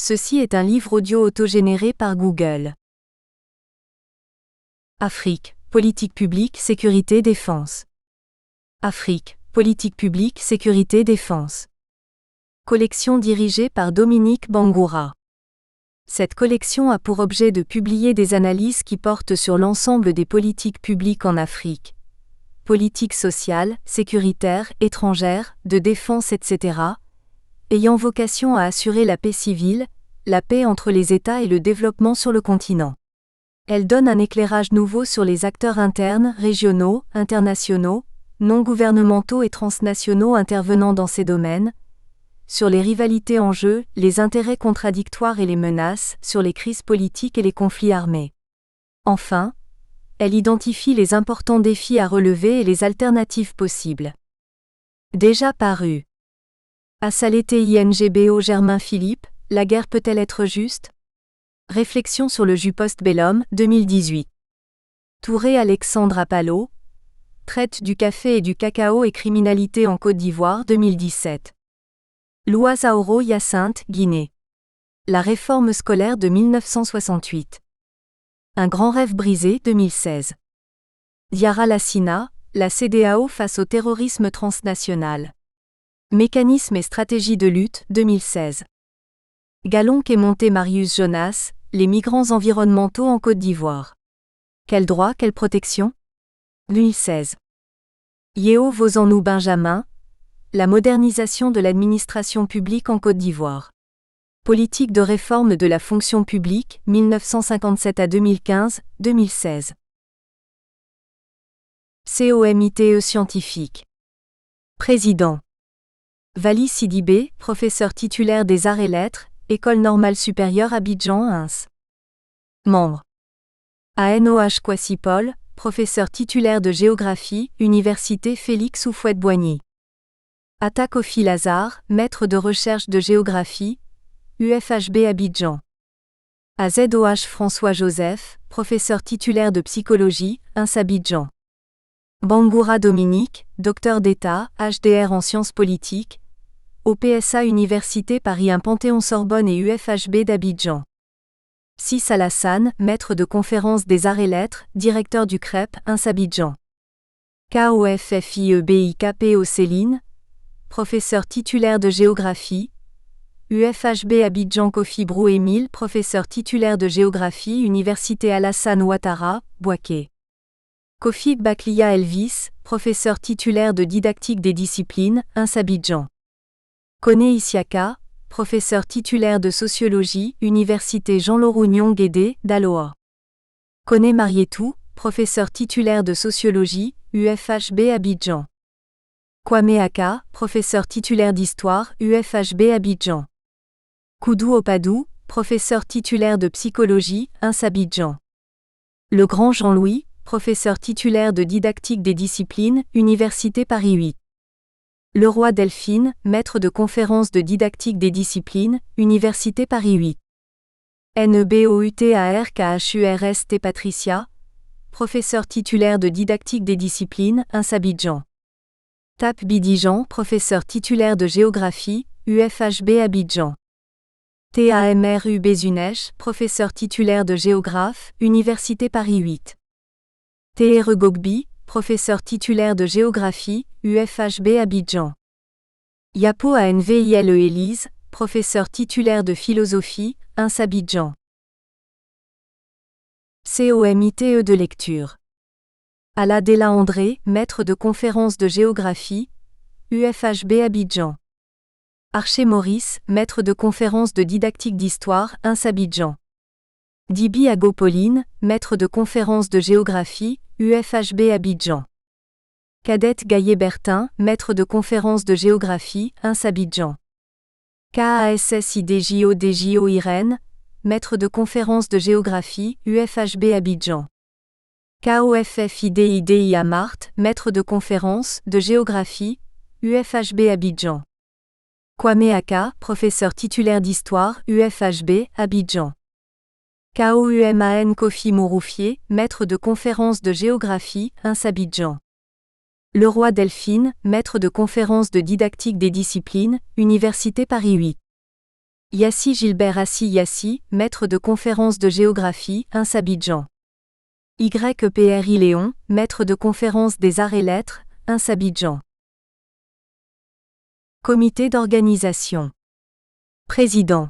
Ceci est un livre audio autogénéré par Google. Afrique, politique publique, sécurité, défense. Afrique, politique publique, sécurité, défense. Collection dirigée par Dominique Bangoura. Cette collection a pour objet de publier des analyses qui portent sur l'ensemble des politiques publiques en Afrique. Politique sociale, sécuritaire, étrangère, de défense, etc., ayant vocation à assurer la paix civile, la paix entre les États et le développement sur le continent. Elle donne un éclairage nouveau sur les acteurs internes, régionaux, internationaux, non gouvernementaux et transnationaux intervenant dans ces domaines, sur les rivalités en jeu, les intérêts contradictoires et les menaces, sur les crises politiques et les conflits armés. Enfin, elle identifie les importants défis à relever et les alternatives possibles. Déjà paru. Assalete INGBO Germain Philippe, la guerre peut-elle être juste? Réflexion sur le jus post-bellum, 2018. Touré Alexandre Apallo, traite du café et du cacao et criminalité en Côte d'Ivoire, 2017. Louazaoro Hyacinthe, Guinée. La réforme scolaire de 1968. Un grand rêve brisé, 2016. Diarra Lassina, la CEDEAO face au terrorisme transnational. Mécanismes et stratégies de lutte, 2016. Galon-Kémonté Marius Jonas, les migrants environnementaux en Côte d'Ivoire. Quels droits, quelle protection? 2016. Yeo Vozanou Benjamin, la modernisation de l'administration publique en Côte d'Ivoire. Politique de réforme de la fonction publique, 1957 à 2015, 2016. COMITE scientifique. Président. Vali Sidibé, professeur titulaire des Arts et Lettres, École normale supérieure Abidjan-Ins. Membre. ANOH Kwasi Paul, professeur titulaire de géographie, Université Félix Houphouët-Boigny. Atta Kofi Lazare, maître de recherche de géographie, UFHB Abidjan. AZOH François Joseph, professeur titulaire de psychologie, INS Abidjan. Bangoura Dominique, docteur d'État, HDR en sciences politiques, OPSA Université Paris 1 Panthéon-Sorbonne et UFHB d'Abidjan. Sis Alassane, maître de conférences des Arts et Lettres, directeur du CREP, INS Abidjan. KOFFIEBIKPO Céline, professeur titulaire de géographie, UFHB Abidjan. Kofi Brou Émile, professeur titulaire de géographie, Université Alassane Ouattara, Bouaké. Kofi Baklia Elvis, professeur titulaire de didactique des disciplines, INS Abidjan. Koné Isiaka, professeur titulaire de sociologie, Université Jean-Laurent Guédé, Daloa. Koné Marietou, professeur titulaire de sociologie, UFHB Abidjan. Kwame Aka, professeur titulaire d'histoire, UFHB Abidjan. Koudou Opadou, professeur titulaire de psychologie, INS Abidjan. Le Grand Jean-Louis, professeur titulaire de didactique des disciplines, Université Paris 8. Leroy Delphine, maître de conférences de didactique des disciplines, Université Paris 8. NEBOUTARKHURST Patricia, professeur titulaire de didactique des disciplines, INS Abidjan. Tap Bidijan, professeur titulaire de géographie, UFHB Abidjan. TAMRU Bézunèche, professeur titulaire de géographe, Université Paris 8. TR Gogbi, professeur titulaire de géographie, UFHB Abidjan. Yapo Anvile Élise, professeur titulaire de philosophie, INS Abidjan. COMITE de lecture. Aladela André, maître de conférences de géographie, UFHB Abidjan. Archer Maurice, maître de conférences de didactique d'histoire, INS Abidjan. Dibi Agopoline, maître de conférences de géographie, UFHB Abidjan. Cadette Gaillet-Bertin, maître de conférences de géographie, INS Abidjan. KASSIDJO Irène, maître de conférences de géographie, UFHB Abidjan. KOFFIDIDIA Marthe, maître de conférences de géographie, UFHB Abidjan. Kwame Aka, professeur titulaire d'histoire, UFHB, Abidjan. KOUMAN Kofi Mouroufier, maître de conférences de géographie, INS Abidjan. Leroy Delphine, maître de conférences de didactique des disciplines, Université Paris 8. Yassi Gilbert Assi Yassi, maître de conférences de géographie, INS Abidjan. YEPRI Léon, maître de conférences des arts et lettres, INS Abidjan. Comité d'organisation. Président.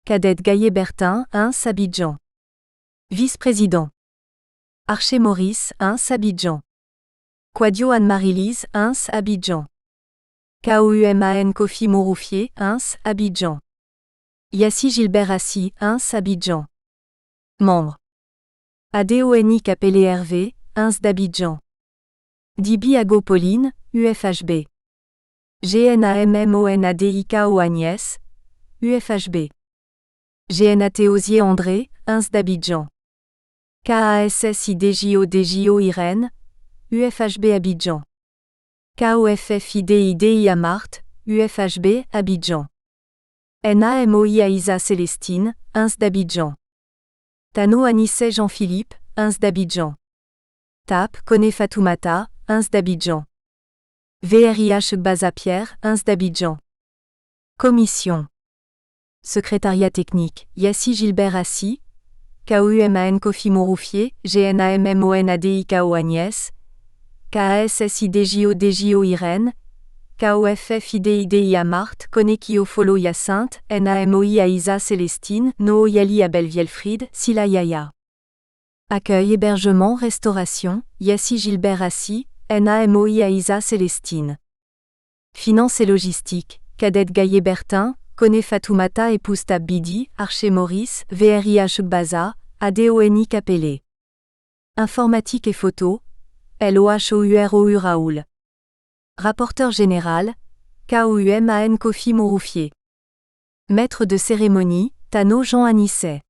Cadette Gaillet-Bertin, INS Abidjan. Vice-président. Archer Maurice, INS Abidjan. Quadio Anne-Marie-Lise, INS Abidjan. KOUMAN Kofi Mouroufier, INS Abidjan. Yassi Gilbert Assi, INS Abidjan. Membres. ADONI Capellé Hervé, INS d'Abidjan. Dibi Ago Pauline, UFHB. GNAMMONADIKO Agnès, UFHB. GNAT Osier André, INS d'Abidjan. KASSIDJO Irène, UFHB Abidjan. KOFFIDIDI Amart, UFHB Abidjan. NAMOI Aïsa Célestine, INS d'Abidjan. Tano Anissé Jean-Philippe, INS d'Abidjan. TAP Koné Fatoumata, INS d'Abidjan. VRIH Gbaza Pierre, INS d'Abidjan. Commission. Secrétariat technique, Yassi Gilbert Assi. KOUMAN Kofi Mouroufier, GNAMMONADIKO Agnès. KASSIDJO Irène. KOFFIDIDI Amart, Konekio Folo Hyacinthe, NAMOI Aïsa Célestine, Nooyali Abel Vielfried, Sila Yaya. Accueil, hébergement, restauration, Yassi Gilbert Assi, NAMOI Aïsa Célestine. Finance et logistique, Cadette Gaillet-Bertin, Koné Fatoumata épouse Tab Bidi, Archer Maurice, VRIH Gbaza, ADONI Capellé. Informatique et photo, LOHOUROU Raoul. Rapporteur général, KOUMAN Kofi Mouroufier. Maître de cérémonie, Tano Jean Anissé.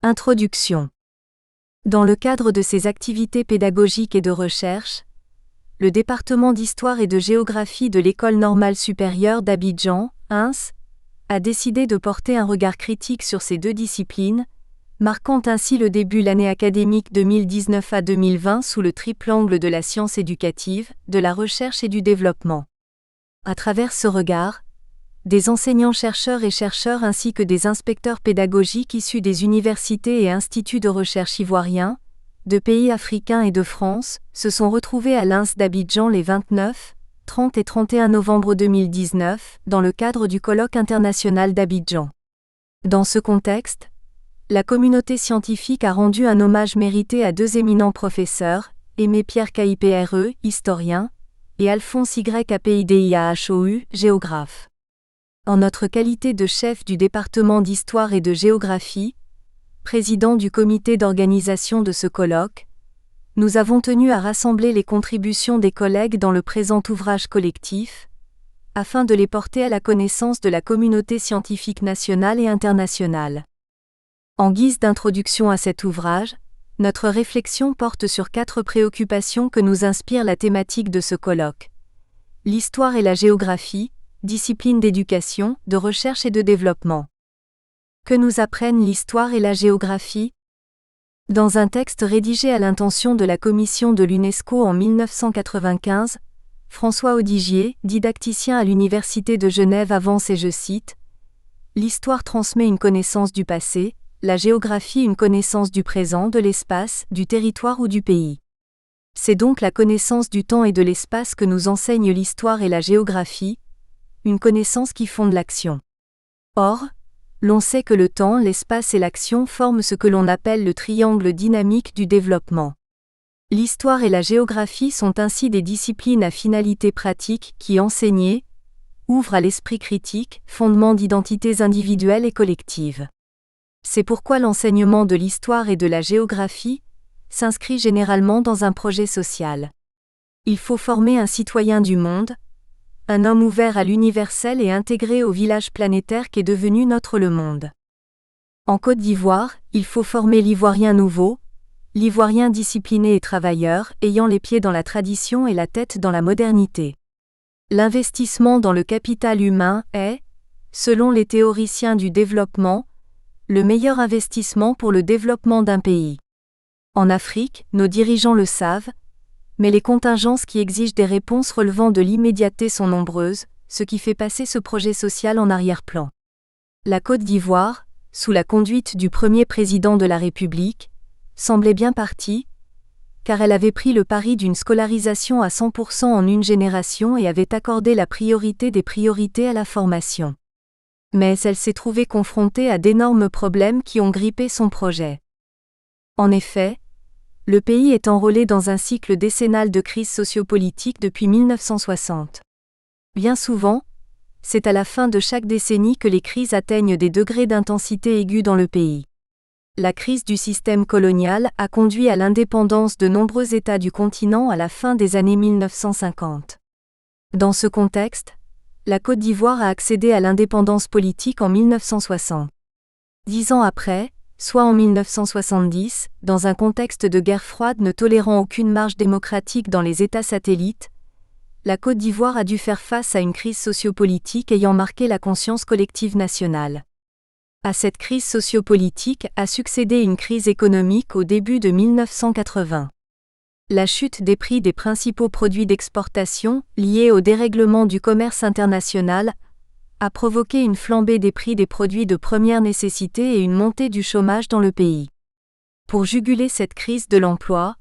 Introduction. Dans le cadre de ses activités pédagogiques et de recherche, le département d'histoire et de géographie de l'École normale supérieure d'Abidjan, INS, a décidé de porter un regard critique sur ces deux disciplines, marquant ainsi le début de l'année académique 2019 à 2020 sous le triple angle de la science éducative, de la recherche et du développement. À travers ce regard, des enseignants-chercheurs et chercheurs ainsi que des inspecteurs pédagogiques issus des universités et instituts de recherche ivoiriens, de pays africains et de France, se sont retrouvés à l'INS d'Abidjan les 29, 30 et 31 novembre 2019, dans le cadre du colloque international d'Abidjan. Dans ce contexte, la communauté scientifique a rendu un hommage mérité à deux éminents professeurs, Aimé Pierre KIPRE, historien, et Alphonse YAPIDIAHOU, géographe. En notre qualité de chef du département d'histoire et de géographie, président du comité d'organisation de ce colloque, nous avons tenu à rassembler les contributions des collègues dans le présent ouvrage collectif, afin de les porter à la connaissance de la communauté scientifique nationale et internationale. En guise d'introduction à cet ouvrage, notre réflexion porte sur 4 préoccupations que nous inspire la thématique de ce colloque. L'histoire et la géographie, discipline d'éducation, de recherche et de développement. Que nous apprennent l'histoire et la géographie ? Dans un texte rédigé à l'intention de la commission de l'UNESCO en 1995, François Audigier, didacticien à l'Université de Genève avance et je cite : « L'histoire transmet une connaissance du passé, la géographie une connaissance du présent, de l'espace, du territoire ou du pays. C'est donc la connaissance du temps et de l'espace que nous enseignent l'histoire et la géographie, une connaissance qui fonde l'action. Or, l'on sait que le temps, l'espace et l'action forment ce que l'on appelle le triangle dynamique du développement. L'histoire et la géographie sont ainsi des disciplines à finalité pratique qui, enseignées, ouvrent à l'esprit critique, fondement d'identités individuelles et collectives. C'est pourquoi l'enseignement de l'histoire et de la géographie s'inscrit généralement dans un projet social. Il faut former un citoyen du monde, un homme ouvert à l'universel et intégré au village planétaire qu'est devenu notre le monde. En Côte d'Ivoire, il faut former l'Ivoirien nouveau, l'Ivoirien discipliné et travailleur, ayant les pieds dans la tradition et la tête dans la modernité. L'investissement dans le capital humain est, selon les théoriciens du développement, le meilleur investissement pour le développement d'un pays. En Afrique, nos dirigeants le savent, mais les contingences qui exigent des réponses relevant de l'immédiateté sont nombreuses, ce qui fait passer ce projet social en arrière-plan. La Côte d'Ivoire, sous la conduite du premier président de la République, semblait bien partie, car elle avait pris le pari d'une scolarisation à 100% en une génération et avait accordé la priorité des priorités à la formation. Mais elle s'est trouvée confrontée à d'énormes problèmes qui ont grippé son projet. En effet, le pays est enrôlé dans un cycle décennal de crise sociopolitique depuis 1960. Bien souvent, c'est à la fin de chaque décennie que les crises atteignent des degrés d'intensité aigus dans le pays. La crise du système colonial a conduit à l'indépendance de nombreux États du continent à la fin des années 1950. Dans ce contexte, la Côte d'Ivoire a accédé à l'indépendance politique en 1960. 10 ans après, soit en 1970, dans un contexte de guerre froide ne tolérant aucune marge démocratique dans les États satellites, la Côte d'Ivoire a dû faire face à une crise sociopolitique ayant marqué la conscience collective nationale. À cette crise sociopolitique a succédé une crise économique au début de 1980. La chute des prix des principaux produits d'exportation, liée au dérèglement du commerce international, a provoqué une flambée des prix des produits de première nécessité et une montée du chômage dans le pays. Pour juguler cette crise de l'emploi,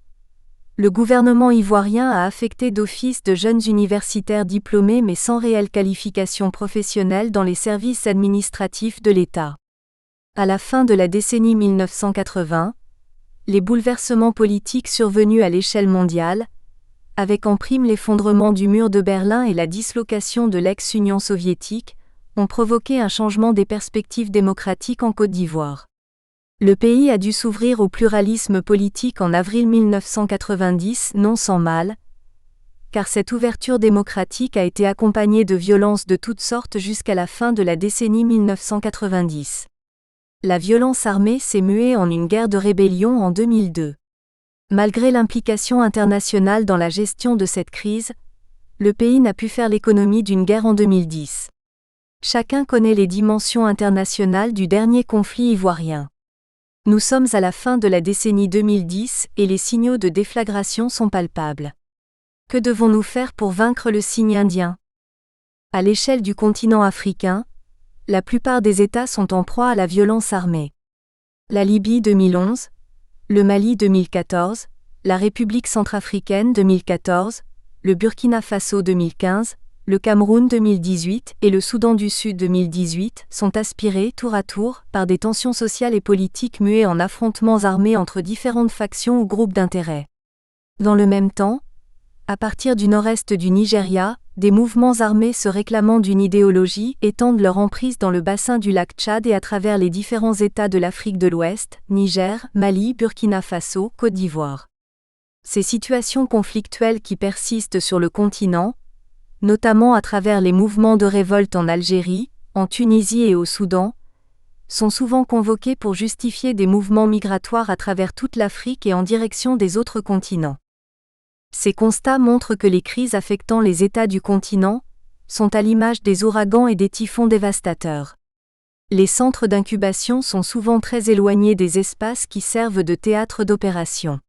le gouvernement ivoirien a affecté d'office de jeunes universitaires diplômés mais sans réelle qualification professionnelle dans les services administratifs de l'État. À la fin de la décennie 1980, les bouleversements politiques survenus à l'échelle mondiale, avec en prime l'effondrement du mur de Berlin et la dislocation de l'ex-Union soviétique, ont provoqué un changement des perspectives démocratiques en Côte d'Ivoire. Le pays a dû s'ouvrir au pluralisme politique en avril 1990, non sans mal, car cette ouverture démocratique a été accompagnée de violences de toutes sortes jusqu'à la fin de la décennie 1990. La violence armée s'est muée en une guerre de rébellion en 2002. Malgré l'implication internationale dans la gestion de cette crise, le pays n'a pu faire l'économie d'une guerre en 2010. Chacun connaît les dimensions internationales du dernier conflit ivoirien. Nous sommes à la fin de la décennie 2010 et les signaux de déflagration sont palpables. Que devons-nous faire pour vaincre le cygne indien ? À l'échelle du continent africain, la plupart des États sont en proie à la violence armée. La Libye 2011, le Mali 2014, la République centrafricaine 2014, le Burkina Faso 2015, le Cameroun 2018 et le Soudan du Sud 2018 sont aspirés tour à tour par des tensions sociales et politiques muées en affrontements armés entre différentes factions ou groupes d'intérêt. Dans le même temps, à partir du nord-est du Nigeria, des mouvements armés se réclamant d'une idéologie étendent leur emprise dans le bassin du lac Tchad et à travers les différents États de l'Afrique de l'Ouest, Niger, Mali, Burkina Faso, Côte d'Ivoire. Ces situations conflictuelles qui persistent sur le continent, notamment à travers les mouvements de révolte en Algérie, en Tunisie et au Soudan, sont souvent convoquées pour justifier des mouvements migratoires à travers toute l'Afrique et en direction des autres continents. Ces constats montrent que les crises affectant les États du continent sont à l'image des ouragans et des typhons dévastateurs. Les centres d'incubation sont souvent très éloignés des espaces qui servent de théâtre d'opération.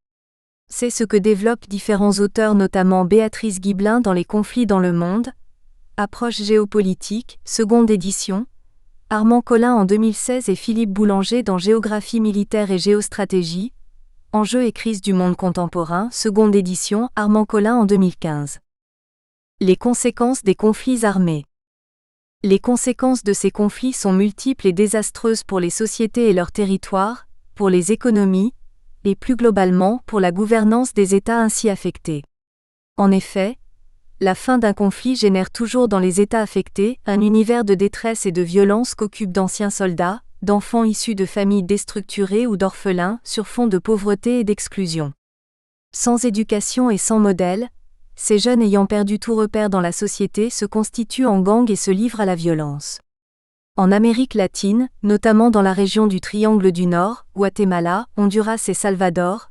C'est ce que développent différents auteurs, notamment Béatrice Guibelin dans Les conflits dans le monde, Approche géopolitique, seconde édition, Armand Collin en 2016 et Philippe Boulanger dans Géographie militaire et géostratégie, Enjeux et crises du monde contemporain, seconde édition, Armand Collin en 2015. Les conséquences des conflits armés. Les conséquences de ces conflits sont multiples et désastreuses pour les sociétés et leurs territoires, pour les économies, et plus globalement pour la gouvernance des États ainsi affectés. En effet, la fin d'un conflit génère toujours dans les États affectés un univers de détresse et de violence qu'occupent d'anciens soldats, d'enfants issus de familles déstructurées ou d'orphelins sur fond de pauvreté et d'exclusion. Sans éducation et sans modèle, ces jeunes ayant perdu tout repère dans la société se constituent en gangs et se livrent à la violence. En Amérique latine, notamment dans la région du Triangle du Nord, Guatemala, Honduras et Salvador,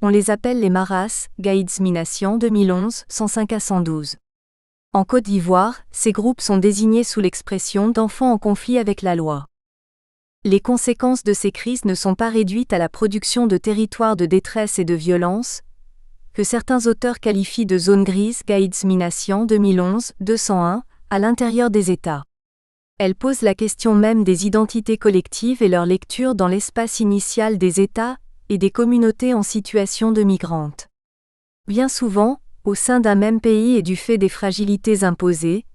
on les appelle les Maras, Gaïds Mi-Nation 2011, 105 à 112. En Côte d'Ivoire, ces groupes sont désignés sous l'expression d'enfants en conflit avec la loi. Les conséquences de ces crises ne sont pas réduites à la production de territoires de détresse et de violence, que certains auteurs qualifient de zone grise, Gaïds Mi-Nation 2011, 201, à l'intérieur des États. Elle pose la question même des identités collectives et leur lecture dans l'espace initial des États et des communautés en situation de migrantes. Bien souvent, au sein d'un même pays et du fait des fragilités imposées,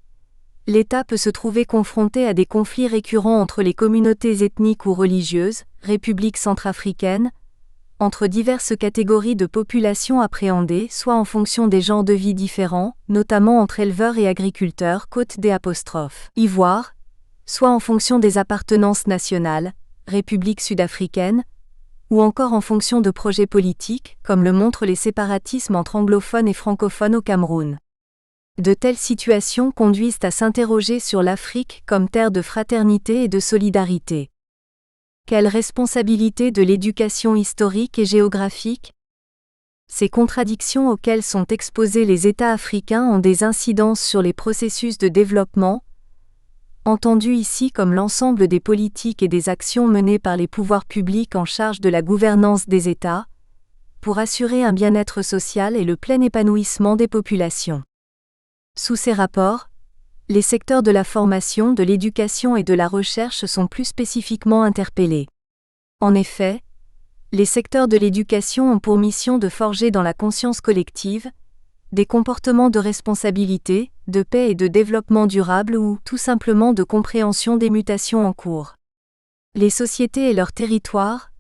l'État peut se trouver confronté à des conflits récurrents entre les communautés ethniques ou religieuses, République centrafricaine, entre diverses catégories de population appréhendées, soit en fonction des genres de vie différents, notamment entre éleveurs et agriculteurs, Ivoire, soit en fonction des appartenances nationales, République sud-africaine, ou encore en fonction de projets politiques, comme le montrent les séparatismes entre anglophones et francophones au Cameroun. De telles situations conduisent à s'interroger sur l'Afrique comme terre de fraternité et de solidarité. Quelle responsabilité de l'éducation historique et géographique ? Ces contradictions auxquelles sont exposés les États africains ont des incidences sur les processus de développement, entendus ici comme l'ensemble des politiques et des actions menées par les pouvoirs publics en charge de la gouvernance des États, pour assurer un bien-être social et le plein épanouissement des populations. Sous ces rapports, les secteurs de la formation, de l'éducation et de la recherche sont plus spécifiquement interpellés. En effet, les secteurs de l'éducation ont pour mission de forger dans la conscience collective des comportements de responsabilité, de paix et de développement durable ou, tout simplement, de compréhension des mutations en cours. Les sociétés et leurs territoires,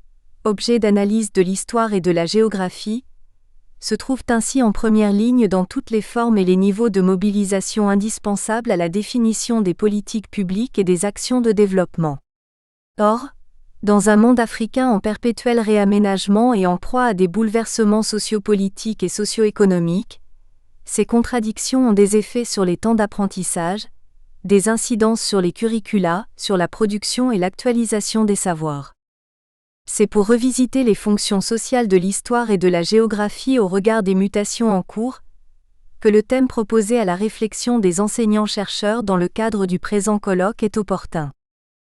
objets d'analyse de l'histoire et de la géographie, se trouvent ainsi en première ligne dans toutes les formes et les niveaux de mobilisation indispensables à la définition des politiques publiques et des actions de développement. Or, dans un monde africain en perpétuel réaménagement et en proie à des bouleversements sociopolitiques et socio-économiques, ces contradictions ont des effets sur les temps d'apprentissage, des incidences sur les curricula, sur la production et l'actualisation des savoirs. C'est pour revisiter les fonctions sociales de l'histoire et de la géographie au regard des mutations en cours, que le thème proposé à la réflexion des enseignants-chercheurs dans le cadre du présent colloque est opportun.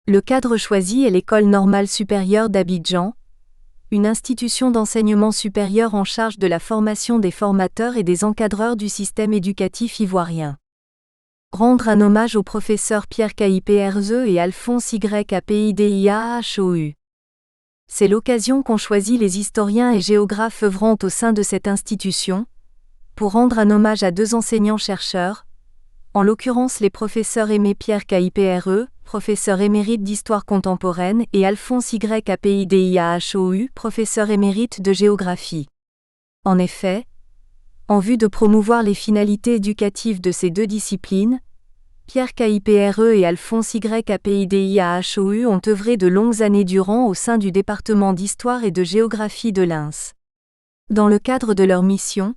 Le cadre choisi est l'École normale supérieure d'Abidjan, une institution d'enseignement supérieur en charge de la formation des formateurs et des encadreurs du système éducatif ivoirien. Rendre un hommage aux professeurs Pierre Kaiperze et Alphonse Yapeidiahou. C'est l'occasion qu'ont choisi les historiens et géographes œuvrant au sein de cette institution, pour rendre un hommage à deux enseignants-chercheurs, en l'occurrence les professeurs Aimé Pierre Kaiperze, professeur émérite d'histoire contemporaine, et Alphonse Yapeidiahou, professeur émérite de géographie. En effet, en vue de promouvoir les finalités éducatives de ces deux disciplines, Pierre Kaiperze et Alphonse Yapeidiahou ont œuvré de longues années durant au sein du département d'histoire et de géographie de l'INS. Dans le cadre de leur mission,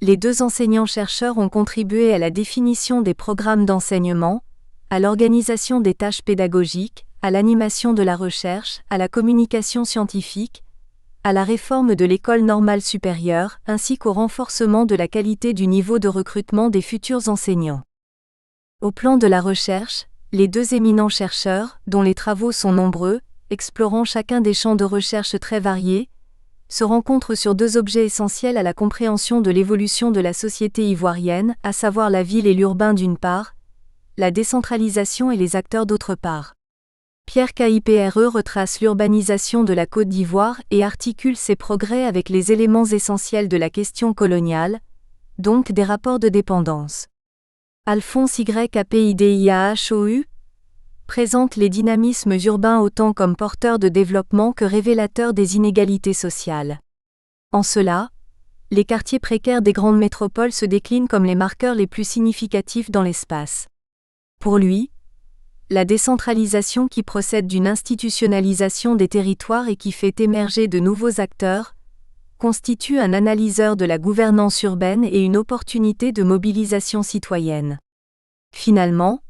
les deux enseignants-chercheurs ont contribué à la définition des programmes d'enseignement, à l'organisation des tâches pédagogiques, à l'animation de la recherche, à la communication scientifique, à la réforme de l'école normale supérieure, ainsi qu'au renforcement de la qualité du niveau de recrutement des futurs enseignants. Au plan de la recherche, les deux éminents chercheurs, dont les travaux sont nombreux, explorant chacun des champs de recherche très variés, se rencontrent sur deux objets essentiels à la compréhension de l'évolution de la société ivoirienne, à savoir la ville et l'urbain d'une part, la décentralisation et les acteurs d'autre part. Pierre Kaiperze retrace l'urbanisation de la Côte d'Ivoire et articule ses progrès avec les éléments essentiels de la question coloniale, donc des rapports de dépendance. Alphonse Yapeidiahou présente les dynamismes urbains autant comme porteurs de développement que révélateurs des inégalités sociales. En cela, les quartiers précaires des grandes métropoles se déclinent comme les marqueurs les plus significatifs dans l'espace. Pour lui, la décentralisation qui procède d'une institutionnalisation des territoires et qui fait émerger de nouveaux acteurs, constitue un analyseur de la gouvernance urbaine et une opportunité de mobilisation citoyenne. Finalement,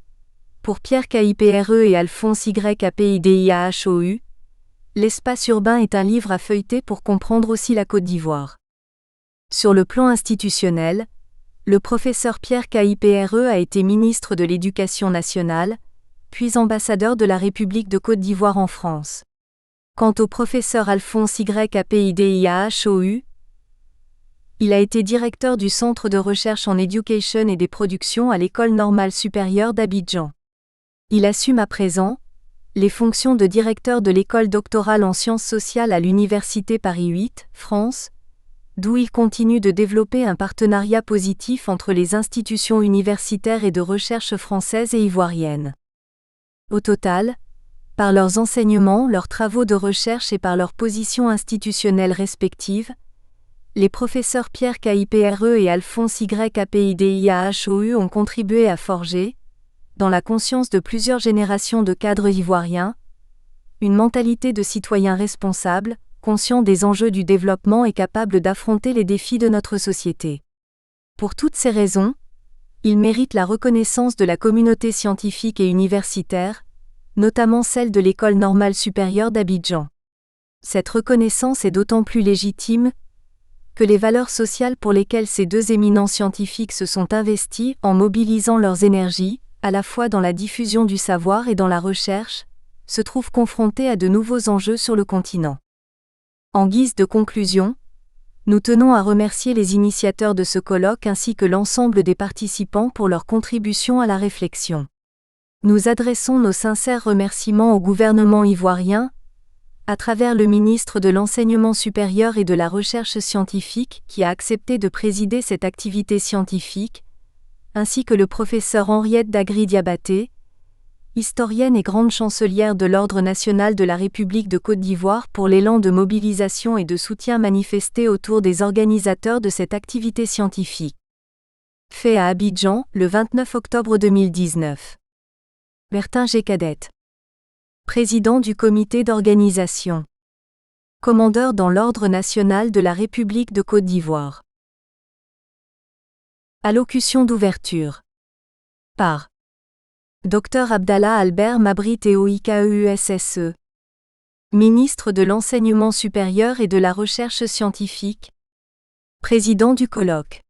pour Pierre Kaiperze et Alphonse Yapeidiahou, l'espace urbain est un livre à feuilleter pour comprendre aussi la Côte d'Ivoire. Sur le plan institutionnel, le professeur Pierre Kaiperze a été ministre de l'Éducation nationale, puis ambassadeur de la République de Côte d'Ivoire en France. Quant au professeur Alphonse Yapeidiahou, Il a été directeur du Centre de recherche en éducation et des productions à l'École normale supérieure d'Abidjan. Il assume à présent les fonctions de directeur de l'école doctorale en sciences sociales à l'Université Paris 8, France, d'où il continue de développer un partenariat positif entre les institutions universitaires et de recherche françaises et ivoiriennes. Au total, par leurs enseignements, leurs travaux de recherche et par leurs positions institutionnelles respectives, les professeurs Pierre Kipre et Alphonse Yapidihou ont contribué à forger, dans la conscience de plusieurs générations de cadres ivoiriens, une mentalité de citoyens responsables, conscients des enjeux du développement et capables d'affronter les défis de notre société. Pour toutes ces raisons, ils méritent la reconnaissance de la communauté scientifique et universitaire, notamment celle de l'École normale supérieure d'Abidjan. Cette reconnaissance est d'autant plus légitime que les valeurs sociales pour lesquelles ces deux éminents scientifiques se sont investis en mobilisant leurs énergies, à la fois dans la diffusion du savoir et dans la recherche, se trouvent confrontés à de nouveaux enjeux sur le continent. En guise de conclusion, nous tenons à remercier les initiateurs de ce colloque ainsi que l'ensemble des participants pour leur contribution à la réflexion. Nous adressons nos sincères remerciements au gouvernement ivoirien, à travers le ministre de l'Enseignement supérieur et de la Recherche scientifique qui a accepté de présider cette activité scientifique, ainsi que le professeur Henriette Dagri-Diabaté, historienne et grande chancelière de l'Ordre national de la République de Côte d'Ivoire pour l'élan de mobilisation et de soutien manifesté autour des organisateurs de cette activité scientifique. Fait à Abidjan, le 29 octobre 2019. Bertin G. Cadette. Président du comité d'organisation. Commandeur dans l'Ordre national de la République de Côte d'Ivoire. Allocution d'ouverture. Par Dr Abdallah Albert Mabri TOIKEUSSE. Ministre de l'Enseignement supérieur et de la Recherche scientifique. Président du colloque.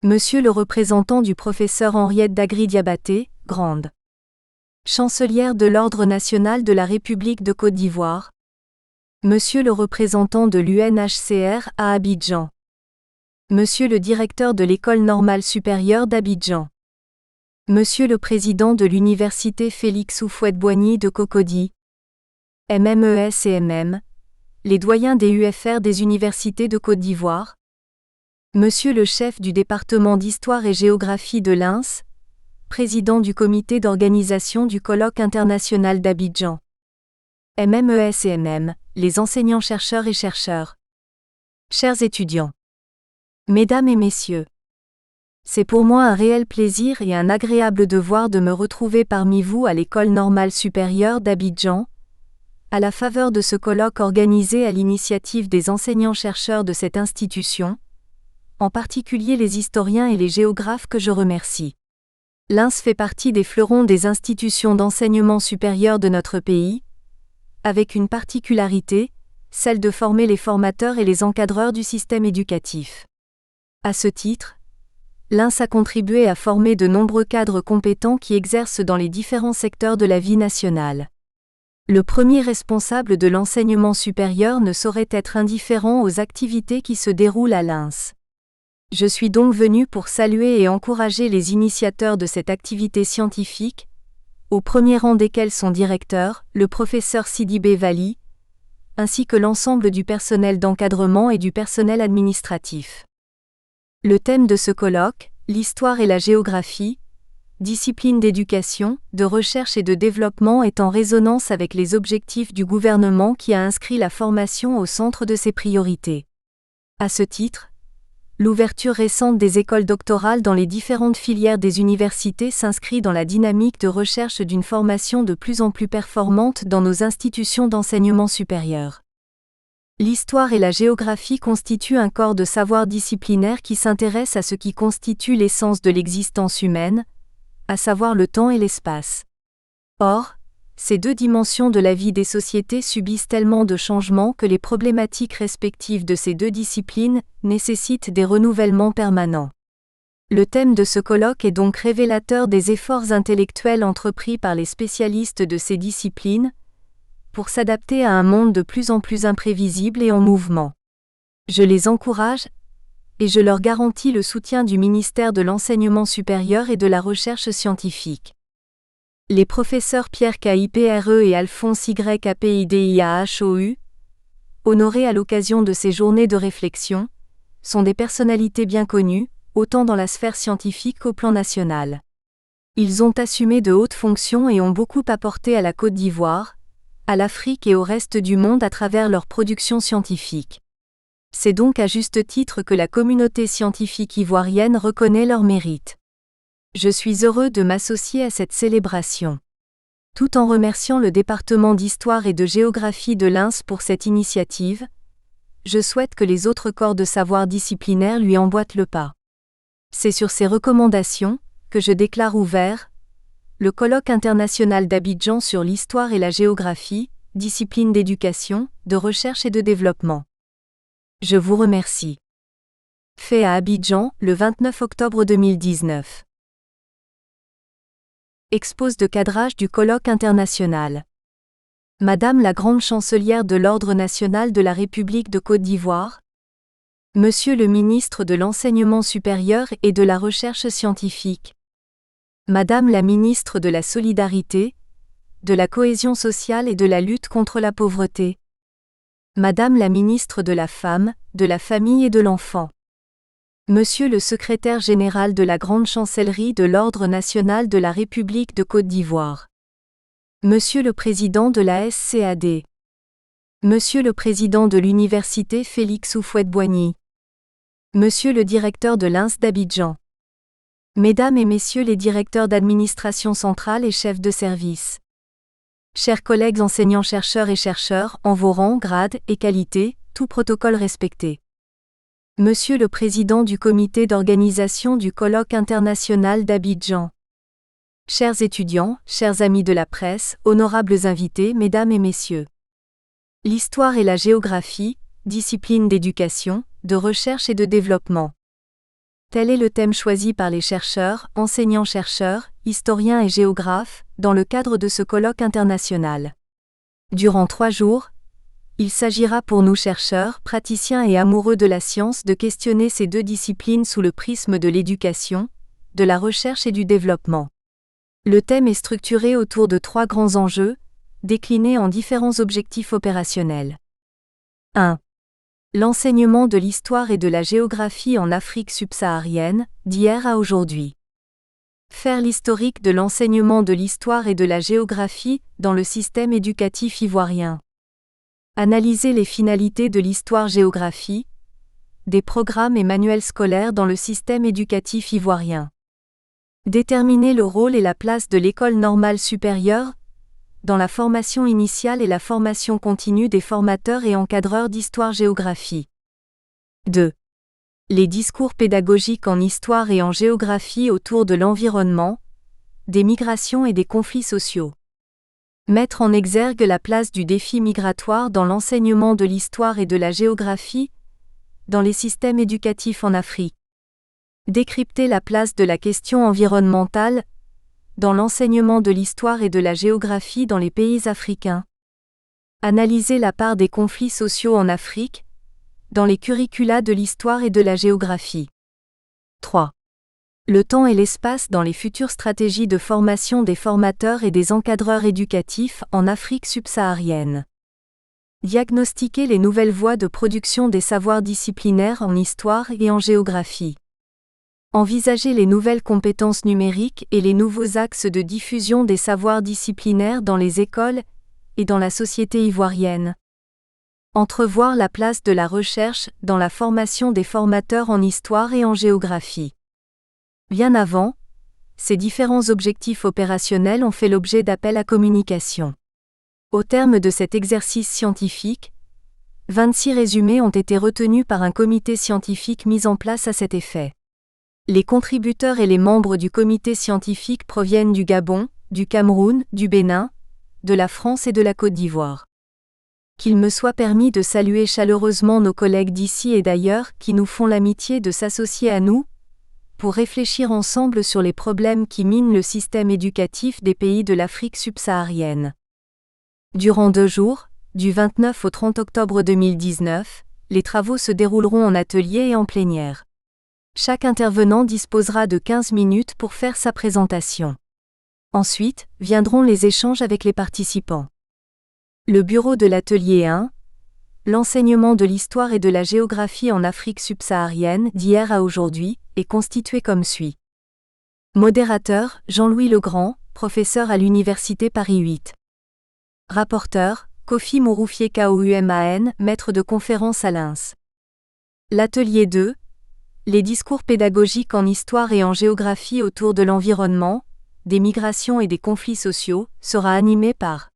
Monsieur le représentant du professeur Henriette Dagri-Diabaté, Grande. Chancelière de l'Ordre national de la République de Côte d'Ivoire. Monsieur le représentant de l'UNHCR à Abidjan. Monsieur le directeur de l'École normale supérieure d'Abidjan. Monsieur le président de l'Université Félix Houphouët-Boigny de Cocody. MMES et MM, les doyens des UFR des universités de Côte d'Ivoire. Monsieur le chef du département d'Histoire et Géographie de l'INS, président du comité d'organisation du colloque international d'Abidjan. MMES et MM, les enseignants-chercheurs et chercheurs. Chers étudiants. Mesdames et messieurs, c'est pour moi un réel plaisir et un agréable devoir de me retrouver parmi vous à l'École normale supérieure d'Abidjan, à la faveur de ce colloque organisé à l'initiative des enseignants-chercheurs de cette institution, en particulier les historiens et les géographes que je remercie. L'INS fait partie des fleurons des institutions d'enseignement supérieur de notre pays, avec une particularité, celle de former les formateurs et les encadreurs du système éducatif. À ce titre, l'INS a contribué à former de nombreux cadres compétents qui exercent dans les différents secteurs de la vie nationale. Le premier responsable de l'enseignement supérieur ne saurait être indifférent aux activités qui se déroulent à l'INS. Je suis donc venu pour saluer et encourager les initiateurs de cette activité scientifique, au premier rang desquels son directeur, le professeur Sidibé Vali, ainsi que l'ensemble du personnel d'encadrement et du personnel administratif. Le thème de ce colloque, l'histoire et la géographie, discipline d'éducation, de recherche et de développement est en résonance avec les objectifs du gouvernement qui a inscrit la formation au centre de ses priorités. À ce titre, l'ouverture récente des écoles doctorales dans les différentes filières des universités s'inscrit dans la dynamique de recherche d'une formation de plus en plus performante dans nos institutions d'enseignement supérieur. L'histoire et la géographie constituent un corps de savoir disciplinaire qui s'intéresse à ce qui constitue l'essence de l'existence humaine, à savoir le temps et l'espace. Or, ces deux dimensions de la vie des sociétés subissent tellement de changements que les problématiques respectives de ces deux disciplines nécessitent des renouvellements permanents. Le thème de ce colloque est donc révélateur des efforts intellectuels entrepris par les spécialistes de ces disciplines, pour s'adapter à un monde de plus en plus imprévisible et en mouvement. Je les encourage et je leur garantis le soutien du ministère de l'Enseignement supérieur et de la Recherche scientifique. Les professeurs Pierre Kipre et Alphonse Yapidihou, honorés à l'occasion de ces journées de réflexion, sont des personnalités bien connues, autant dans la sphère scientifique qu'au plan national. Ils ont assumé de hautes fonctions et ont beaucoup apporté à la Côte d'Ivoire, à l'Afrique et au reste du monde à travers leur production scientifique. C'est donc à juste titre que la communauté scientifique ivoirienne reconnaît leur mérite. Je suis heureux de m'associer à cette célébration. Tout en remerciant le département d'histoire et de géographie de l'INS pour cette initiative, je souhaite que les autres corps de savoir disciplinaires lui emboîtent le pas. C'est sur ces recommandations que je déclare ouvert le colloque international d'Abidjan sur l'histoire et la géographie, discipline d'éducation, de recherche et de développement. Je vous remercie. Fait à Abidjan, le 29 octobre 2019. Expose de cadrage du colloque international. Madame la Grande Chancelière de l'Ordre national de la République de Côte d'Ivoire, Monsieur le Ministre de l'Enseignement supérieur et de la Recherche scientifique, Madame la Ministre de la Solidarité, de la Cohésion sociale et de la lutte contre la pauvreté, Madame la Ministre de la Femme, de la Famille et de l'Enfant, Monsieur le Secrétaire général de la Grande Chancellerie de l'Ordre national de la République de Côte d'Ivoire, Monsieur le Président de la SCAD, Monsieur le Président de l'Université Félix Houphouët-Boigny, Monsieur le Directeur de l'INS d'Abidjan, Mesdames et Messieurs les directeurs d'administration centrale et chefs de service, chers collègues enseignants-chercheurs et chercheurs, en vos rangs, grades et qualités, tout protocole respecté. Monsieur le Président du Comité d'organisation du colloque international d'Abidjan, chers étudiants, chers amis de la presse, honorables invités, Mesdames et Messieurs. L'histoire et la géographie, discipline d'éducation, de recherche et de développement. Tel est le thème choisi par les chercheurs, enseignants-chercheurs, historiens et géographes, dans le cadre de ce colloque international. Durant 3 jours, il s'agira pour nous chercheurs, praticiens et amoureux de la science de questionner ces deux disciplines sous le prisme de l'éducation, de la recherche et du développement. Le thème est structuré autour de 3 grands enjeux, déclinés en différents objectifs opérationnels. 1. L'enseignement de l'histoire et de la géographie en Afrique subsaharienne, d'hier à aujourd'hui. Faire l'historique de l'enseignement de l'histoire et de la géographie dans le système éducatif ivoirien. Analyser les finalités de l'histoire-géographie, des programmes et manuels scolaires dans le système éducatif ivoirien. Déterminer le rôle et la place de l'école normale supérieure dans la formation initiale et la formation continue des formateurs et encadreurs d'histoire-géographie. 2. Les discours pédagogiques en histoire et en géographie autour de l'environnement, des migrations et des conflits sociaux. Mettre en exergue la place du défi migratoire dans l'enseignement de l'histoire et de la géographie, dans les systèmes éducatifs en Afrique. Décrypter la place de la question environnementale, dans l'enseignement de l'histoire et de la géographie dans les pays africains. Analyser la part des conflits sociaux en Afrique, dans les curricula de l'histoire et de la géographie. 3. Le temps et l'espace dans les futures stratégies de formation des formateurs et des encadreurs éducatifs en Afrique subsaharienne. Diagnostiquer les nouvelles voies de production des savoirs disciplinaires en histoire et en géographie. Envisager les nouvelles compétences numériques et les nouveaux axes de diffusion des savoirs disciplinaires dans les écoles et dans la société ivoirienne. Entrevoir la place de la recherche dans la formation des formateurs en histoire et en géographie. Bien avant, ces différents objectifs opérationnels ont fait l'objet d'appels à communication. Au terme de cet exercice scientifique, 26 résumés ont été retenus par un comité scientifique mis en place à cet effet. Les contributeurs et les membres du comité scientifique proviennent du Gabon, du Cameroun, du Bénin, de la France et de la Côte d'Ivoire. Qu'il me soit permis de saluer chaleureusement nos collègues d'ici et d'ailleurs qui nous font l'amitié de s'associer à nous, pour réfléchir ensemble sur les problèmes qui minent le système éducatif des pays de l'Afrique subsaharienne. Durant 2 jours, du 29 au 30 octobre 2019, les travaux se dérouleront en atelier et en plénière. Chaque intervenant disposera de 15 minutes pour faire sa présentation. Ensuite, viendront les échanges avec les participants. Le bureau de l'atelier 1, l'enseignement de l'histoire et de la géographie en Afrique subsaharienne d'hier à aujourd'hui, est constitué comme suit. Modérateur, Jean-Louis Legrand, professeur à l'Université Paris 8. Rapporteur, Kofi Mouroufié Kouman, maître de conférence à l'INS. L'atelier 2, les discours pédagogiques en histoire et en géographie autour de l'environnement, des migrations et des conflits sociaux, sera animé par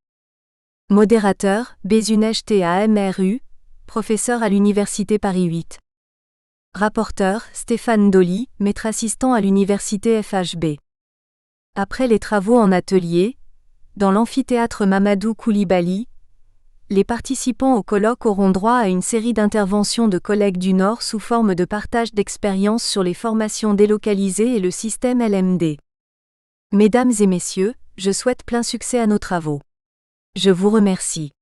modérateur, Bézunej Tamru, professeur à l'Université Paris 8. Rapporteur, Stéphane Dolly, maître assistant à l'Université FHB. Après les travaux en atelier, dans l'amphithéâtre Mamadou Koulibaly, les participants au colloque auront droit à une série d'interventions de collègues du Nord sous forme de partage d'expériences sur les formations délocalisées et le système LMD. Mesdames et messieurs, je souhaite plein succès à nos travaux. Je vous remercie.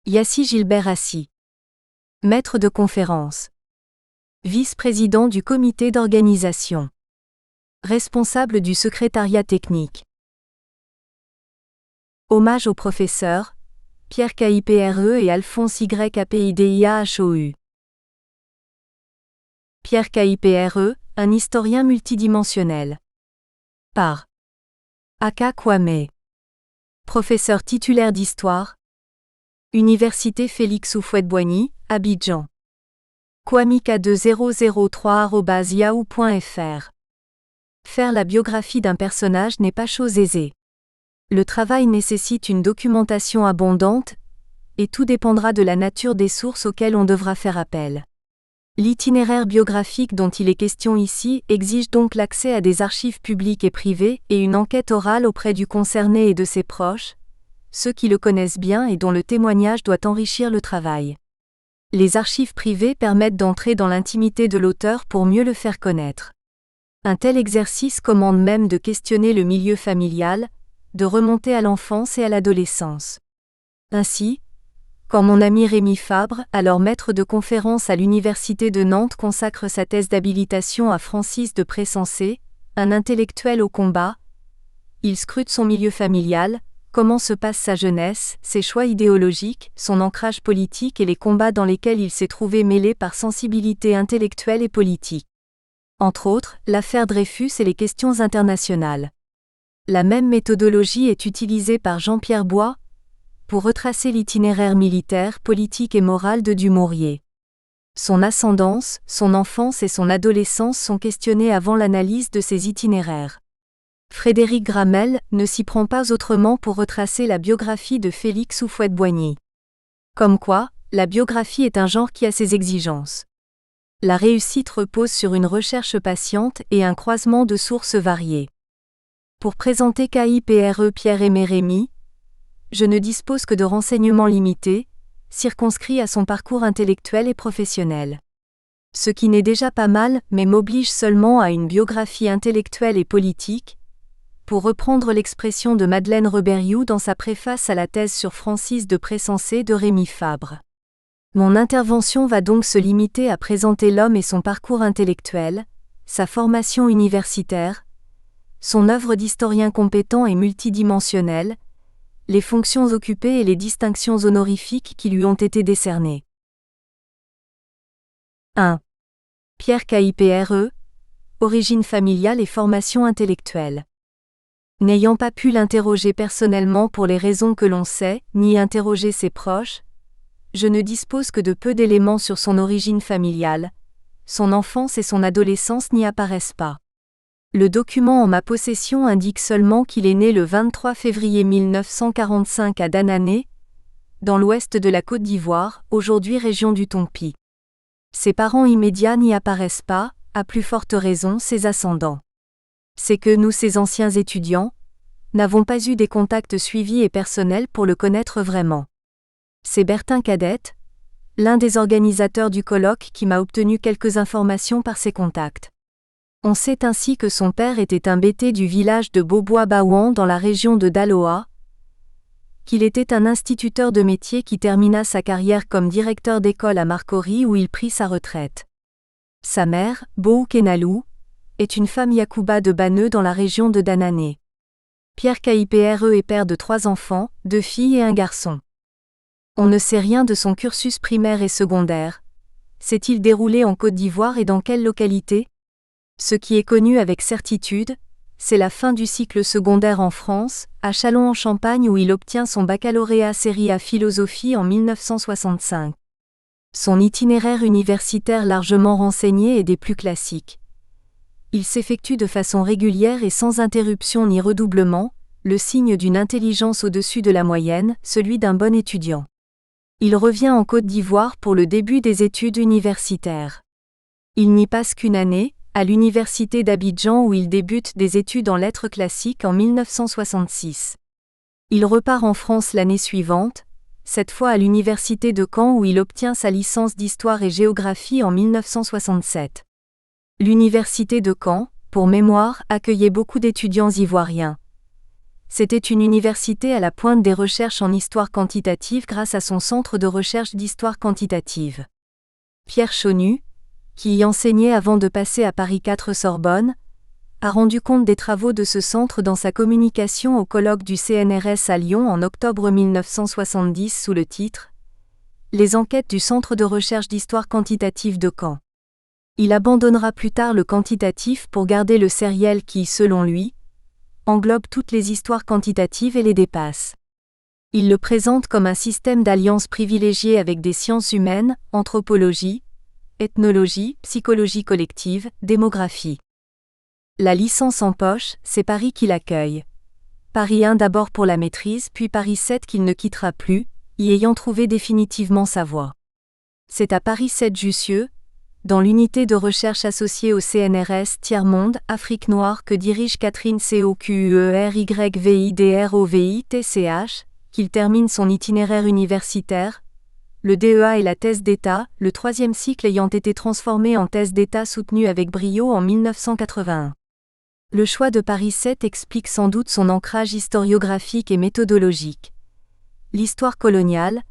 Yassi Gilbert Assi. Maître de conférence. Vice-président du comité d'organisation. Responsable du secrétariat technique. Hommage aux professeurs, Pierre Kipre et Alphonse Yapidiahou. Pierre Kipre, un historien multidimensionnel. Par Aka Kwame. Professeur titulaire d'histoire. Université Félix Houphouët-Boigny, Abidjan. kwamika2003@yahoo.fr. Faire la biographie d'un personnage n'est pas chose aisée. Le travail nécessite une documentation abondante, et tout dépendra de la nature des sources auxquelles on devra faire appel. L'itinéraire biographique dont il est question ici exige donc l'accès à des archives publiques et privées et une enquête orale auprès du concerné et de ses proches, ceux qui le connaissent bien et dont le témoignage doit enrichir le travail. Les archives privées permettent d'entrer dans l'intimité de l'auteur pour mieux le faire connaître. Un tel exercice commande même de questionner le milieu familial, de remonter à l'enfance et à l'adolescence. Ainsi, quand mon ami Rémi Fabre, alors maître de conférence à l'Université de Nantes, consacre sa thèse d'habilitation à Francis de Pressensé, un intellectuel au combat, il scrute son milieu familial, comment se passe sa jeunesse, ses choix idéologiques, son ancrage politique et les combats dans lesquels il s'est trouvé mêlé par sensibilité intellectuelle et politique. Entre autres, l'affaire Dreyfus et les questions internationales. La même méthodologie est utilisée par Jean-Pierre Bois pour retracer l'itinéraire militaire, politique et moral de Dumouriez. Son ascendance, son enfance et son adolescence sont questionnés avant l'analyse de ces itinéraires. Frédéric Gramel ne s'y prend pas autrement pour retracer la biographie de Félix Houphouët-Boigny. Comme quoi, la biographie est un genre qui a ses exigences. La réussite repose sur une recherche patiente et un croisement de sources variées. Pour présenter Kipre Pierre-Aimé Rémy, je ne dispose que de renseignements limités, circonscrits à son parcours intellectuel et professionnel. Ce qui n'est déjà pas mal, mais m'oblige seulement à une biographie intellectuelle et politique, pour reprendre l'expression de Madeleine Reberiou dans sa préface à la thèse sur Francis de Pressensé de Rémi Fabre. Mon intervention va donc se limiter à présenter l'homme et son parcours intellectuel, sa formation universitaire, son œuvre d'historien compétent et multidimensionnel, les fonctions occupées et les distinctions honorifiques qui lui ont été décernées. 1. Pierre Kipre, origine familiale et formation intellectuelle. N'ayant pas pu l'interroger personnellement pour les raisons que l'on sait, ni interroger ses proches, je ne dispose que de peu d'éléments sur son origine familiale, son enfance et son adolescence n'y apparaissent pas. Le document en ma possession indique seulement qu'il est né le 23 février 1945 à Danané, dans l'ouest de la Côte d'Ivoire, aujourd'hui région du Tompi. Ses parents immédiats n'y apparaissent pas, à plus forte raison ses ascendants. C'est que nous, ces anciens étudiants, n'avons pas eu des contacts suivis et personnels pour le connaître vraiment. C'est Bertin Cadette, l'un des organisateurs du colloque, qui m'a obtenu quelques informations par ses contacts. On sait ainsi que son père était un bêté du village de Bobois-Baouan dans la région de Daloa, qu'il était un instituteur de métier qui termina sa carrière comme directeur d'école à Marcory où il prit sa retraite. Sa mère, Boukenalu, est une femme Yakuba de Baneu dans la région de Danané. Pierre Kipre est père de 3 enfants, 2 filles et un garçon. On ne sait rien de son cursus primaire et secondaire. S'est-il déroulé en Côte d'Ivoire et dans quelle localité? Ce qui est connu avec certitude, c'est la fin du cycle secondaire en France, à Châlons-en-Champagne où il obtient son baccalauréat série A philosophie en 1965. Son itinéraire universitaire largement renseigné est des plus classiques. Il s'effectue de façon régulière et sans interruption ni redoublement, le signe d'une intelligence au-dessus de la moyenne, celui d'un bon étudiant. Il revient en Côte d'Ivoire pour le début des études universitaires. Il n'y passe qu'une année, à l'université d'Abidjan où il débute des études en lettres classiques en 1966. Il repart en France l'année suivante, cette fois à l'université de Caen où il obtient sa licence d'histoire et géographie en 1967. L'université de Caen, pour mémoire, accueillait beaucoup d'étudiants ivoiriens. C'était une université à la pointe des recherches en histoire quantitative grâce à son centre de recherche d'histoire quantitative. Pierre Chonu, qui y enseignait avant de passer à Paris 4 Sorbonne, a rendu compte des travaux de ce centre dans sa communication au colloque du CNRS à Lyon en octobre 1970 sous le titre « Les enquêtes du Centre de recherche d'histoire quantitative de Caen ». Il abandonnera plus tard le quantitatif pour garder le sériel qui, selon lui, englobe toutes les histoires quantitatives et les dépasse. Il le présente comme un système d'alliance privilégiée avec des sciences humaines, anthropologie, ethnologie, psychologie collective, démographie. La licence en poche, c'est Paris qui l'accueille. Paris 1 d'abord pour la maîtrise, puis Paris 7 qu'il ne quittera plus, y ayant trouvé définitivement sa voie. C'est à Paris 7 Jussieu, dans l'unité de recherche associée au CNRS Tiers-Monde, Afrique Noire que dirige Catherine Coqueryvidrovitch, qu'il termine son itinéraire universitaire, le DEA et la thèse d'État, le 3e cycle ayant été transformé en thèse d'État soutenue avec brio en 1981. Le choix de Paris 7 explique sans doute son ancrage historiographique et méthodologique. L'histoire coloniale,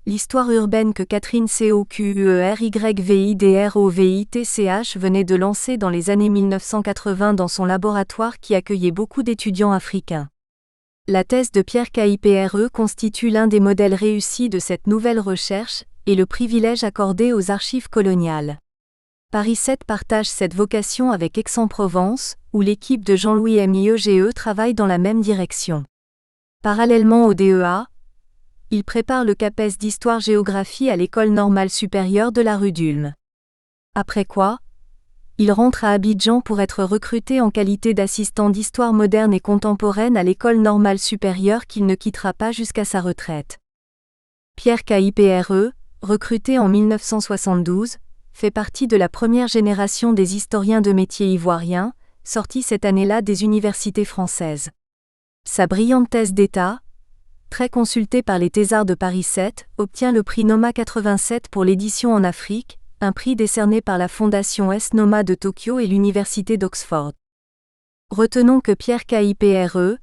l'histoire urbaine que Catherine Coqueryvidrovitch venait de lancer dans les années 1980 dans son laboratoire qui accueillait beaucoup d'étudiants africains. La thèse de Pierre Kipre constitue l'un des modèles réussis de cette nouvelle recherche et le privilège accordé aux archives coloniales. Paris 7 partage cette vocation avec Aix-en-Provence, où l'équipe de Jean-Louis Miege travaille dans la même direction. Parallèlement au DEA, il prépare le CAPES d'histoire-géographie à l'École normale supérieure de la rue d'Ulm. Après quoi, il rentre à Abidjan pour être recruté en qualité d'assistant d'histoire moderne et contemporaine à l'École normale supérieure qu'il ne quittera pas jusqu'à sa retraite. Pierre Kipre, recruté en 1972, fait partie de la première génération des historiens de métier ivoiriens, sortis cette année-là des universités françaises. Sa brillante thèse d'État, très consultée par les thésards de Paris 7, obtient le prix Noma 87 pour l'édition en Afrique, un prix décerné par la fondation S-Noma de Tokyo et l'université d'Oxford. Retenons que Pierre Kipre,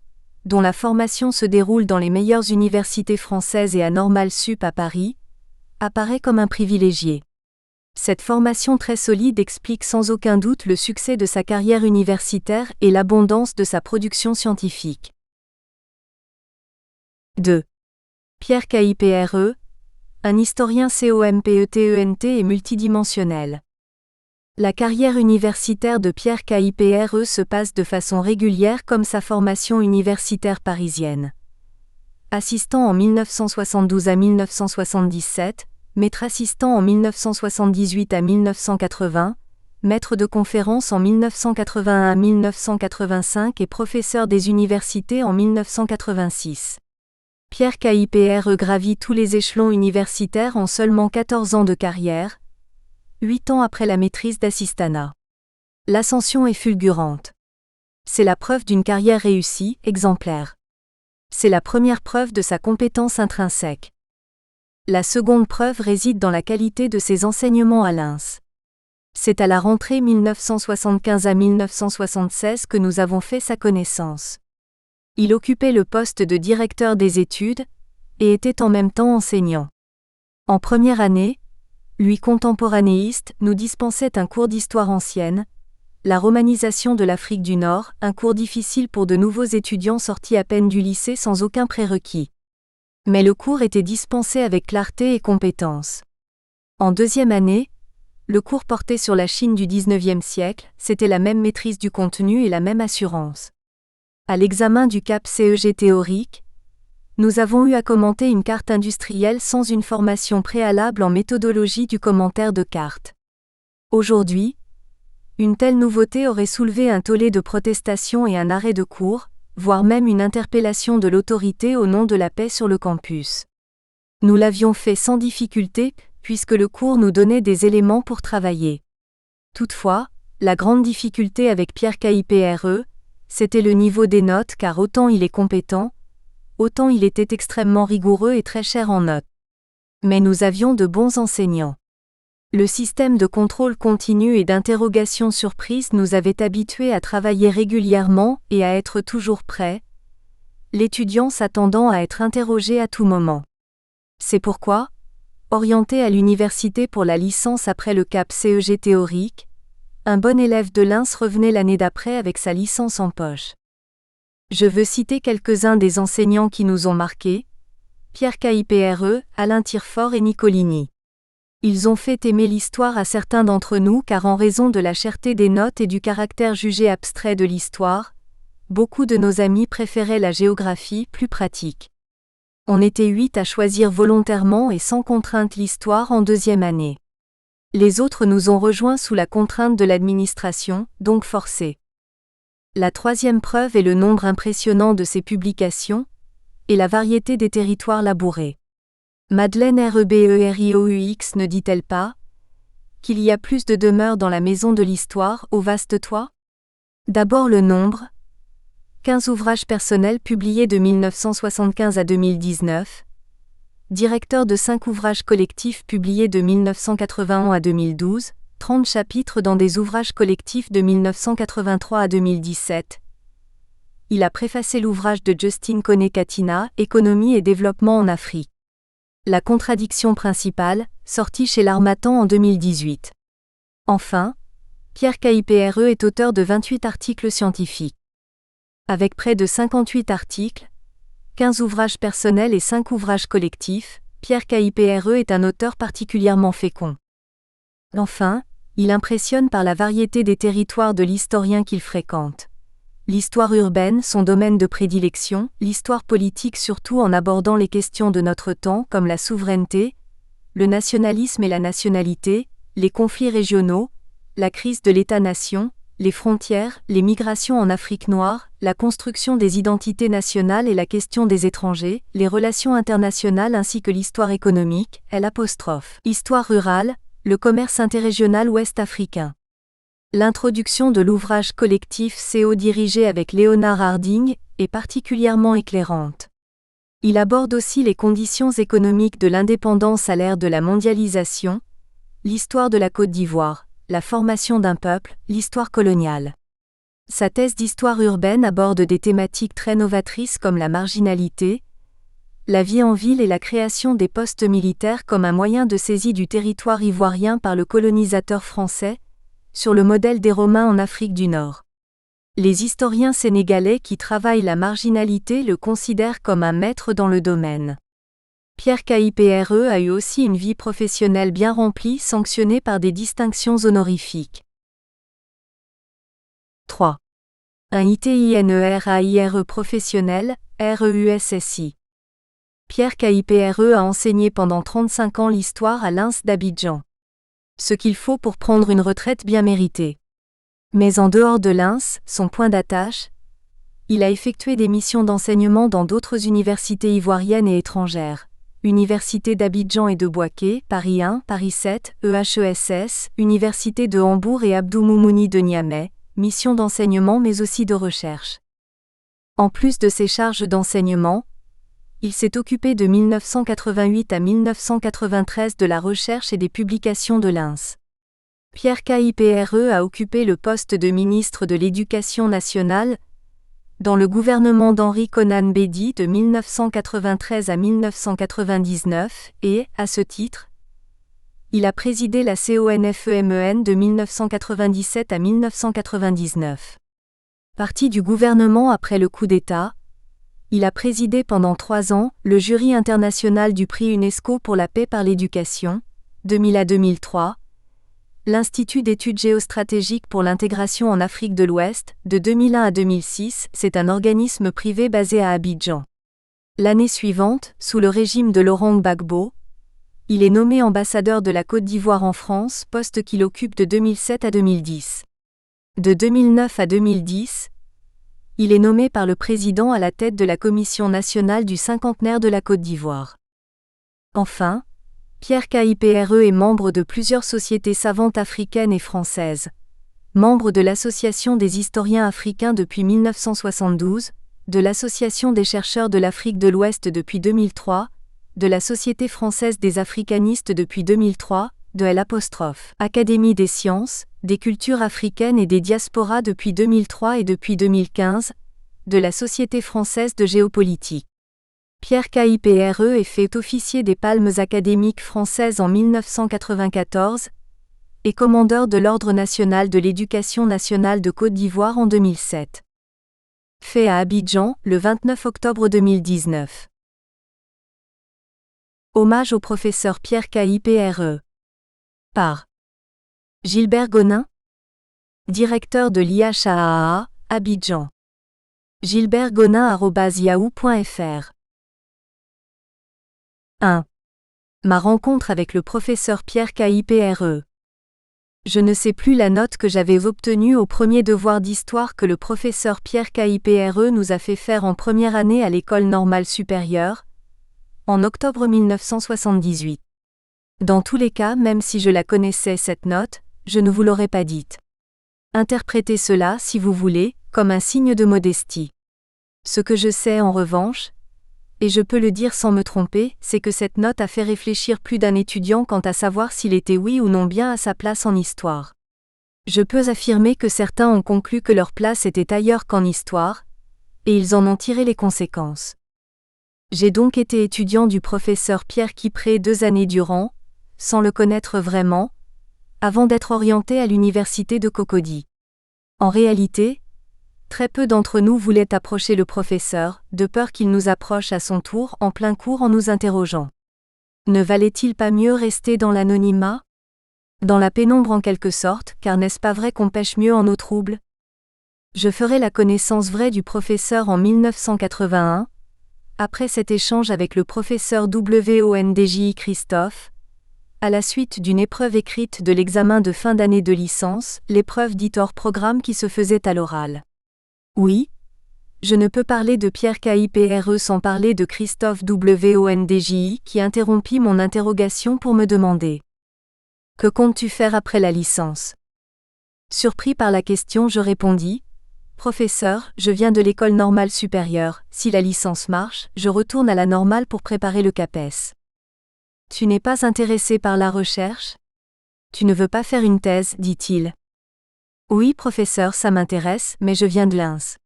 dont la formation se déroule dans les meilleures universités françaises et à Normale Sup à Paris, apparaît comme un privilégié. Cette formation très solide explique sans aucun doute le succès de sa carrière universitaire et l'abondance de sa production scientifique. 2. Pierre Kipre, un historien COMPETENT et multidimensionnel. La carrière universitaire de Pierre Kipre se passe de façon régulière comme sa formation universitaire parisienne. Assistant en 1972 à 1977, maître assistant en 1978 à 1980, maître de conférences en 1981 à 1985 et professeur des universités en 1986. Pierre Kipre gravit tous les échelons universitaires en seulement 14 ans de carrière, 8 ans après la maîtrise d'assistanat. L'ascension est fulgurante. C'est la preuve d'une carrière réussie, exemplaire. C'est la première preuve de sa compétence intrinsèque. La seconde preuve réside dans la qualité de ses enseignements à l'INS. C'est à la rentrée 1975 à 1976 que nous avons fait sa connaissance. Il occupait le poste de directeur des études, et était en même temps enseignant. En première année, Lui contemporanéiste, nous dispensait un cours d'histoire ancienne, la romanisation de l'Afrique du Nord, un cours difficile pour de nouveaux étudiants sortis à peine du lycée sans aucun prérequis. Mais le cours était dispensé avec clarté et compétence. En deuxième année, le cours portait sur la Chine du XIXe siècle, c'était la même maîtrise du contenu et la même assurance. À l'examen du cap CEG théorique, nous avons eu à commenter une carte industrielle sans une formation préalable en méthodologie du commentaire de carte. Aujourd'hui, une telle nouveauté aurait soulevé un tollé de protestation et un arrêt de cours, voire même une interpellation de l'autorité au nom de la paix sur le campus. Nous l'avions fait sans difficulté, puisque le cours nous donnait des éléments pour travailler. Toutefois, la grande difficulté avec Pierre KIPRE, c'était le niveau des notes car autant il est compétent, autant il était extrêmement rigoureux et très cher en notes. Mais nous avions de bons enseignants. Le système de contrôle continu et d'interrogation surprise nous avait habitués à travailler régulièrement et à être toujours prêts, l'étudiant s'attendant à être interrogé à tout moment. C'est pourquoi, orienté à l'université pour la licence après le cap CEG théorique, un bon élève de l'INS revenait l'année d'après avec sa licence en poche. Je veux citer quelques-uns des enseignants qui nous ont marqués, Pierre KIPRE, Alain Tirefort et Nicolini. Ils ont fait aimer l'histoire à certains d'entre nous car en raison de la cherté des notes et du caractère jugé abstrait de l'histoire, beaucoup de nos amis préféraient la géographie plus pratique. On était 8 à choisir volontairement et sans contrainte l'histoire en deuxième année. Les autres nous ont rejoints sous la contrainte de l'administration, donc forcés. La troisième preuve est le nombre impressionnant de ces publications, et la variété des territoires labourés. Madeleine Reberioux ne dit-elle pas qu'il y a plus de demeures dans la maison de l'histoire, au vaste toit ? D'abord le nombre, 15 ouvrages personnels publiés de 1975 à 2019, directeur de 5 ouvrages collectifs publiés de 1981 à 2012, 30 chapitres dans des ouvrages collectifs de 1983 à 2017. Il a préfacé l'ouvrage de Justine Koné-Katina, Économie et développement en Afrique. La contradiction principale, sortie chez l'Harmattan en 2018. Enfin, Pierre KIPRE est auteur de 28 articles scientifiques. Avec près de 58 articles, 15 ouvrages personnels et 5 ouvrages collectifs, Pierre KIPRE est un auteur particulièrement fécond. Enfin, il impressionne par la variété des territoires de l'historien qu'il fréquente. L'histoire urbaine, son domaine de prédilection, l'histoire politique surtout en abordant les questions de notre temps comme la souveraineté, le nationalisme et la nationalité, les conflits régionaux, la crise de l'État-nation, les frontières, les migrations en Afrique noire, la construction des identités nationales et la question des étrangers, les relations internationales ainsi que l'histoire économique, histoire rurale, le commerce interrégional ouest-africain. L'introduction de l'ouvrage collectif CO dirigé avec Léonard Harding est particulièrement éclairante. Il aborde aussi les conditions économiques de l'indépendance à l'ère de la mondialisation, l'histoire de la Côte d'Ivoire, la formation d'un peuple, l'histoire coloniale. Sa thèse d'histoire urbaine aborde des thématiques très novatrices comme la marginalité, la vie en ville et la création des postes militaires comme un moyen de saisie du territoire ivoirien par le colonisateur français, sur le modèle des Romains en Afrique du Nord. Les historiens sénégalais qui travaillent la marginalité le considèrent comme un maître dans le domaine. Pierre KIPRE a eu aussi une vie professionnelle bien remplie sanctionnée par des distinctions honorifiques. 3. Un ITINERAIRE professionnel, REUSSI. Pierre KIPRE a enseigné pendant 35 ans l'histoire à l'INS d'Abidjan. Ce qu'il faut pour prendre une retraite bien méritée. Mais en dehors de l'INS, son point d'attache, il a effectué des missions d'enseignement dans d'autres universités ivoiriennes et étrangères. Université d'Abidjan et de Bouaké, Paris 1, Paris 7, EHESS, Université de Hambourg et Abdou Moumouni de Niamey, mission d'enseignement mais aussi de recherche. En plus de ses charges d'enseignement, il s'est occupé de 1988 à 1993 de la recherche et des publications de l'INS. Pierre KIPRE a occupé le poste de ministre de l'Éducation nationale dans le gouvernement d'Henri Konan Bédy de 1993 à 1999 et, à ce titre, Il a présidé la CONFEMEN de 1997 à 1999. Parti du gouvernement après le coup d'État, il a présidé pendant 3 ans le jury international du prix UNESCO pour la paix par l'éducation, 2000 à 2003, l'Institut d'études géostratégiques pour l'intégration en Afrique de l'Ouest, de 2001 à 2006, c'est un organisme privé basé à Abidjan. L'année suivante, sous le régime de Laurent Gbagbo, il est nommé ambassadeur de la Côte d'Ivoire en France, poste qu'il occupe de 2007 à 2010. De 2009 à 2010, il est nommé par le président à la tête de la Commission nationale du cinquantenaire de la Côte d'Ivoire. Enfin, Pierre Kipre est membre de plusieurs sociétés savantes africaines et françaises. Membre de l'Association des historiens africains depuis 1972, de l'Association des chercheurs de l'Afrique de l'Ouest depuis 2003, de la Société française des africanistes depuis 2003, de l'Académie des sciences, des cultures africaines et des diasporas depuis 2003 et depuis 2015, de la Société française de géopolitique. Pierre Kipre est fait officier des Palmes académiques françaises en 1994 et commandeur de l'Ordre national de l'éducation nationale de Côte d'Ivoire en 2007. Fait à Abidjan, le 29 octobre 2019. Hommage au professeur Pierre Kipre. Par Gilbert Gonin, directeur de l'IHAAA, Abidjan. gilbertgonin@yahoo.fr. 1. Ma rencontre avec le professeur Pierre Kipre. Je ne sais plus la note que j'avais obtenue au premier devoir d'histoire que le professeur Pierre Kipre nous a fait faire en première année à l'école normale supérieure, en octobre 1978. Dans tous les cas, même si je la connaissais cette note, je ne vous l'aurais pas dite. Interprétez cela, si vous voulez, comme un signe de modestie. Ce que je sais en revanche, et je peux le dire sans me tromper, c'est que cette note a fait réfléchir plus d'un étudiant quant à savoir s'il était oui ou non bien à sa place en histoire. Je peux affirmer que certains ont conclu que leur place était ailleurs qu'en histoire, et ils en ont tiré les conséquences. J'ai donc été étudiant du professeur Pierre Kipre 2 années durant, sans le connaître vraiment, avant d'être orienté à l'université de Cocody. En réalité, très peu d'entre nous voulaient approcher le professeur, de peur qu'il nous approche à son tour en plein cours en nous interrogeant. Ne valait-il pas mieux rester dans l'anonymat ? Dans la pénombre en quelque sorte, car n'est-ce pas vrai qu'on pêche mieux en eau trouble ? Je ferai la connaissance vraie du professeur en 1981, après cet échange avec le professeur WONDJ Christophe, à la suite d'une épreuve écrite de l'examen de fin d'année de licence, l'épreuve dite hors programme qui se faisait à l'oral. Oui, je ne peux parler de Pierre Kipre sans parler de Christophe WONDJ qui interrompit mon interrogation pour me demander « Que comptes-tu faire après la licence ?» Surpris par la question, je répondis « Professeur, je viens de l'école normale supérieure, si la licence marche, je retourne à la normale pour préparer le CAPES. » Tu n'es pas intéressé par la recherche ? Tu ne veux pas faire une thèse, dit-il. Oui, professeur, ça m'intéresse, mais je viens de l'INS.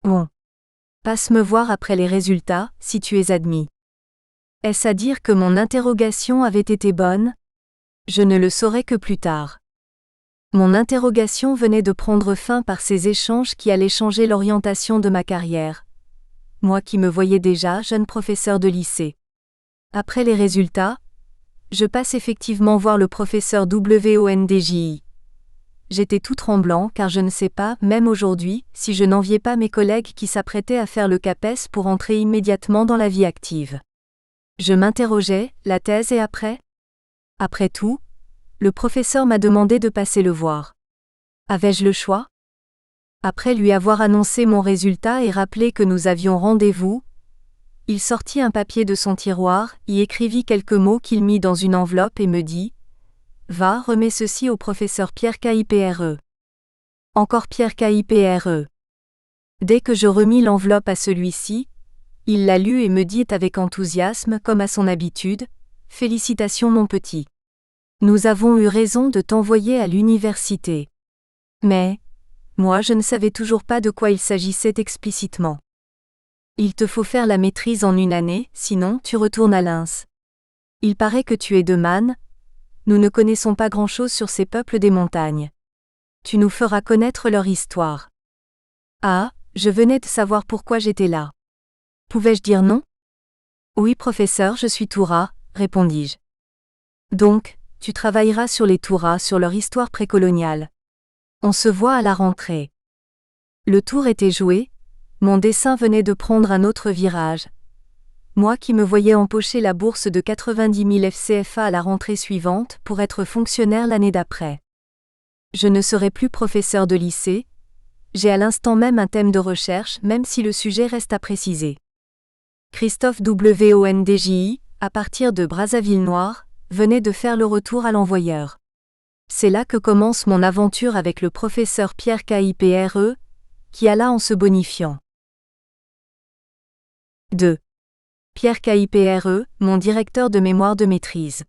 Bon. Passe me voir après les résultats, si tu es admis. Est-ce à dire que mon interrogation avait été bonne ? Je ne le saurais que plus tard. Mon interrogation venait de prendre fin par ces échanges qui allaient changer l'orientation de ma carrière. Moi qui me voyais déjà jeune professeur de lycée. Après les résultats, je passe effectivement voir le professeur WONDJ. J'étais tout tremblant car je ne sais pas, même aujourd'hui, si je n'enviais pas mes collègues qui s'apprêtaient à faire le CAPES pour entrer immédiatement dans la vie active. Je m'interrogeais, la thèse et après ? Après tout, le professeur m'a demandé de passer le voir. Avais-je le choix ? Après lui avoir annoncé mon résultat et rappelé que nous avions rendez-vous, il sortit un papier de son tiroir, y écrivit quelques mots qu'il mit dans une enveloppe et me dit « Va, remets ceci au professeur Pierre Kipre. » Encore Pierre Kipre. Dès que je remis l'enveloppe à celui-ci, il la lut et me dit avec enthousiasme, comme à son habitude, « Félicitations mon petit. Nous avons eu raison de t'envoyer à l'université. » Mais, moi je ne savais toujours pas de quoi il s'agissait explicitement. Il te faut faire la maîtrise en 1 année, sinon tu retournes à l'INS. Il paraît que tu es de Man, Nous ne connaissons pas grand-chose sur ces peuples des montagnes. Tu nous feras connaître leur histoire. Ah, je venais de savoir pourquoi j'étais là. Pouvais-je dire non? Oui, professeur, je suis Toura, répondis-je. Donc, tu travailleras sur les Touras, sur leur histoire précoloniale. On se voit à la rentrée. Le tour était joué, mon dessin venait de prendre un autre virage. Moi qui me voyais empocher la bourse de 90 000 FCFA à la rentrée suivante pour être fonctionnaire l'année d'après. Je ne serai plus professeur de lycée. J'ai à l'instant même un thème de recherche, même si le sujet reste à préciser. Christophe Wondji, à partir de Brazzaville-Noire, venait de faire le retour à l'envoyeur. C'est là que commence mon aventure avec le professeur Pierre Kipre, qui alla en se bonifiant. 2. Pierre Kipre, mon directeur de mémoire de maîtrise.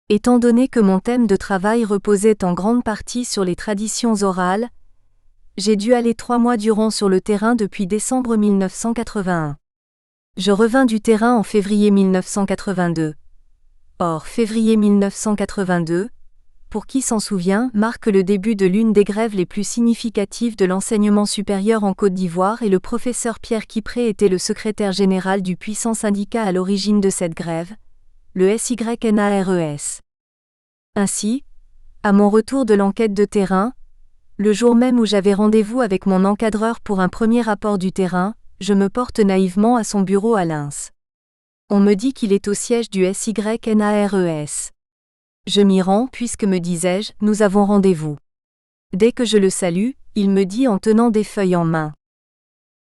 Étant donné que mon thème de travail reposait en grande partie sur les traditions orales, j'ai dû aller 3 mois durant sur le terrain depuis décembre 1981. Je revins du terrain en février 1982. Or, février 1982, pour qui s'en souvient, marque le début de l'une des grèves les plus significatives de l'enseignement supérieur en Côte d'Ivoire et le professeur Pierre Kipre était le secrétaire général du puissant syndicat à l'origine de cette grève, le SYNARES. Ainsi, à mon retour de l'enquête de terrain, le jour même où j'avais rendez-vous avec mon encadreur pour un premier rapport du terrain, je me porte naïvement à son bureau à Lens. On me dit qu'il est au siège du SYNARES. Je m'y rends puisque, me disais-je, nous avons rendez-vous. Dès que je le salue, il me dit en tenant des feuilles en main.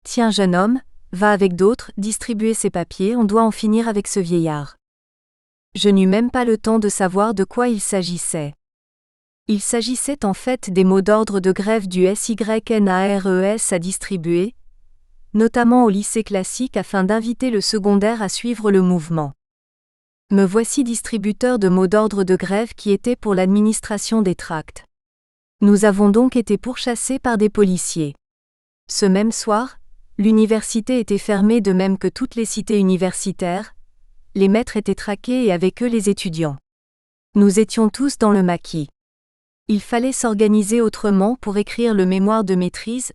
Tiens jeune homme, va avec d'autres, distribuer ces papiers, on doit en finir avec ce vieillard. Je n'eus même pas le temps de savoir de quoi il s'agissait. Il s'agissait en fait des mots d'ordre de grève du SYNARES à distribuer, notamment au lycée classique afin d'inviter le secondaire à suivre le mouvement. Me voici distributeur de mots d'ordre de grève qui étaient pour l'administration des tracts. Nous avons donc été pourchassés par des policiers. Ce même soir, l'université était fermée de même que toutes les cités universitaires, les maîtres étaient traqués et avec eux les étudiants. Nous étions tous dans le maquis. Il fallait s'organiser autrement pour écrire le mémoire de maîtrise,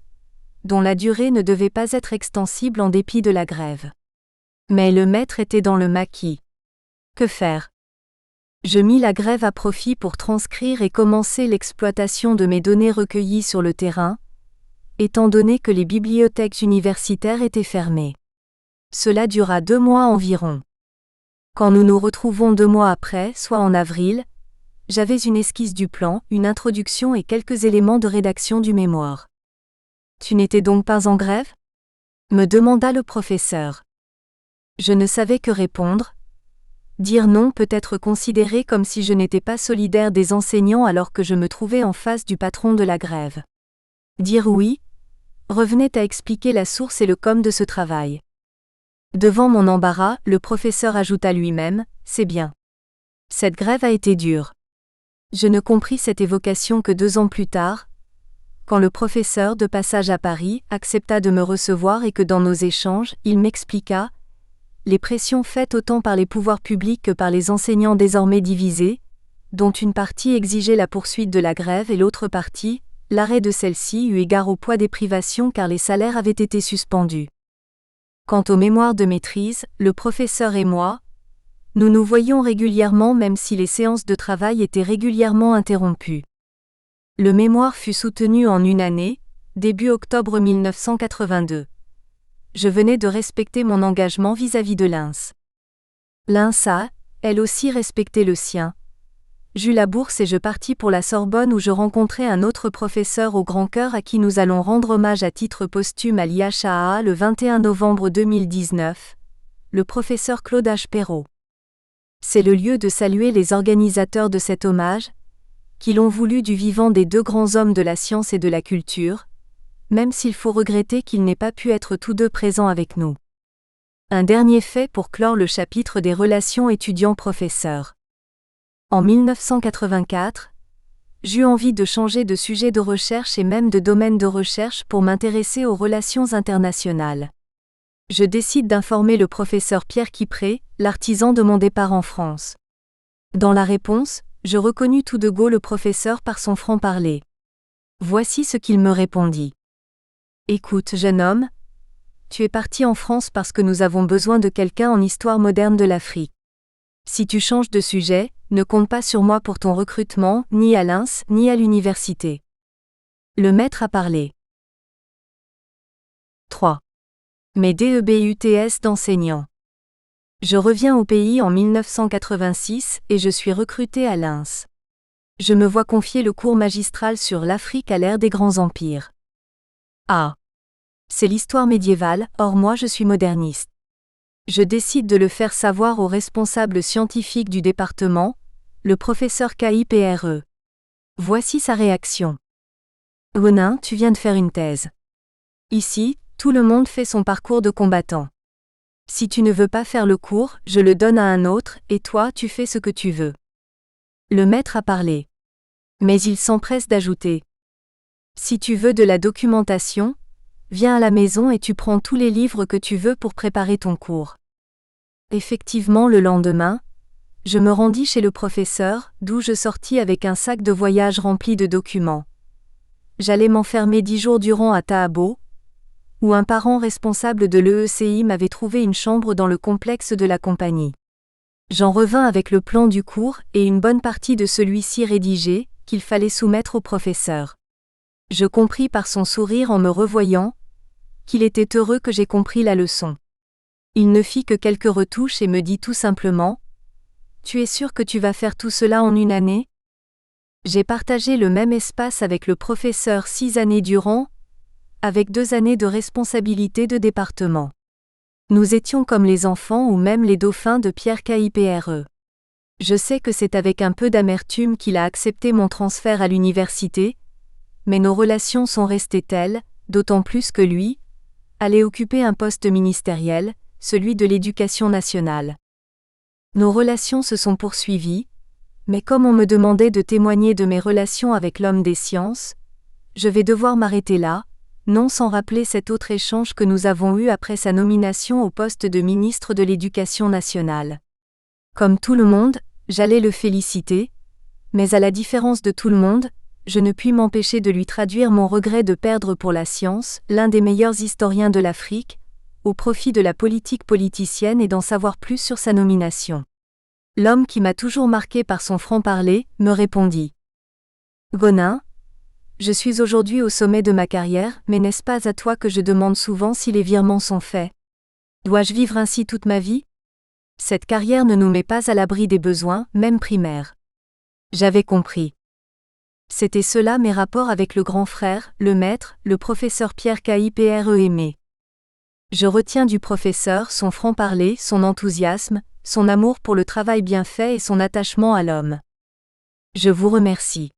dont la durée ne devait pas être extensible en dépit de la grève. Mais le maître était dans le maquis. Que faire? Je mis la grève à profit pour transcrire et commencer l'exploitation de mes données recueillies sur le terrain, étant donné que les bibliothèques universitaires étaient fermées. Cela dura 2 mois environ. Quand nous nous retrouvons 2 mois après, soit en avril, j'avais une esquisse du plan, une introduction et quelques éléments de rédaction du mémoire. Tu n'étais donc pas en grève? Me demanda le professeur. Je ne savais que répondre. Dire non peut être considéré comme si je n'étais pas solidaire des enseignants alors que je me trouvais en face du patron de la grève. Dire oui revenait à expliquer la source et le comme de ce travail. Devant mon embarras, le professeur ajouta lui-même, « C'est bien. Cette grève a été dure. » Je ne compris cette évocation que 2 ans plus tard, quand le professeur, de passage à Paris, accepta de me recevoir et que dans nos échanges, il m'expliqua les pressions faites autant par les pouvoirs publics que par les enseignants désormais divisés, dont une partie exigeait la poursuite de la grève et l'autre partie, l'arrêt de celle-ci eu égard au poids des privations car les salaires avaient été suspendus. Quant aux mémoires de maîtrise, le professeur et moi, nous nous voyions régulièrement même si les séances de travail étaient régulièrement interrompues. Le mémoire fut soutenu en 1 année, début octobre 1982. Je venais de respecter mon engagement vis-à-vis de Lens. Lens a, elle aussi, respecté le sien. J'eus la bourse et je partis pour la Sorbonne où je rencontrai un autre professeur au grand cœur à qui nous allons rendre hommage à titre posthume à l'IHAA le 21 novembre 2019, le professeur Claude H. Perrault. C'est le lieu de saluer les organisateurs de cet hommage, qui l'ont voulu du vivant des 2 grands hommes de la science et de la culture, même s'il faut regretter qu'ils n'aient pas pu être tous 2 présents avec nous. Un dernier fait pour clore le chapitre des relations étudiants-professeurs. En 1984, j'eus envie de changer de sujet de recherche et même de domaine de recherche pour m'intéresser aux relations internationales. Je décide d'informer le professeur Pierre Kipre, l'artisan de mon départ en France. Dans la réponse, Je reconnus tout de go le professeur par son franc-parler. Voici ce qu'il me répondit. Écoute, jeune homme, tu es parti en France parce que nous avons besoin de quelqu'un en histoire moderne de l'Afrique. Si tu changes de sujet, ne compte pas sur moi pour ton recrutement, ni à l'INS, ni à l'université. Le maître a parlé. 3. Mes DEBUTS d'enseignant. Je reviens au pays en 1986 et je suis recruté à l'INS. Je me vois confier le cours magistral sur l'Afrique à l'ère des grands empires. Ah. C'est l'histoire médiévale, or moi je suis moderniste. Je décide de le faire savoir au responsable scientifique du département, le professeur KIPRE. Voici sa réaction. Gonin, tu viens de faire une thèse. Ici, tout le monde fait son parcours de combattant. Si tu ne veux pas faire le cours, je le donne à un autre, et toi tu fais ce que tu veux. Le maître a parlé. Mais il s'empresse d'ajouter. Si tu veux de la documentation, viens à la maison et tu prends tous les livres que tu veux pour préparer ton cours. Effectivement, le lendemain, je me rendis chez le professeur, d'où je sortis avec un sac de voyage rempli de documents. J'allais m'enfermer 10 jours durant à Tahabo, où un parent responsable de l'EECI m'avait trouvé une chambre dans le complexe de la compagnie. J'en revins avec le plan du cours et une bonne partie de celui-ci rédigé, qu'il fallait soumettre au professeur. Je compris par son sourire en me revoyant, qu'il était heureux que j'aie compris la leçon. Il ne fit que quelques retouches et me dit tout simplement : « Tu es sûr que tu vas faire tout cela en une année ? » J'ai partagé le même espace avec le professeur 6 années durant, avec 2 années de responsabilité de département. Nous étions comme les enfants ou même les dauphins de Pierre KIPRE. Je sais que c'est avec un peu d'amertume qu'il a accepté mon transfert à l'université, mais nos relations sont restées telles, d'autant plus que lui allait occuper un poste ministériel, celui de l'Éducation nationale. Nos relations se sont poursuivies, mais comme on me demandait de témoigner de mes relations avec l'homme des sciences, je vais devoir m'arrêter là, non sans rappeler cet autre échange que nous avons eu après sa nomination au poste de ministre de l'Éducation nationale. Comme tout le monde, j'allais le féliciter, mais à la différence de tout le monde, je ne puis m'empêcher de lui traduire mon regret de perdre pour la science, l'un des meilleurs historiens de l'Afrique, au profit de la politique politicienne et d'en savoir plus sur sa nomination. L'homme qui m'a toujours marqué par son franc-parler, me répondit. Gonin, je suis aujourd'hui au sommet de ma carrière, mais n'est-ce pas à toi que je demande souvent si les virements sont faits ? Dois-je vivre ainsi toute ma vie ? Cette carrière ne nous met pas à l'abri des besoins, même primaires. J'avais compris. C'était cela mes rapports avec le grand frère, le maître, le professeur Pierre KIPRE aimé. Je retiens du professeur son franc-parler, son enthousiasme, son amour pour le travail bien fait et son attachement à l'homme. Je vous remercie.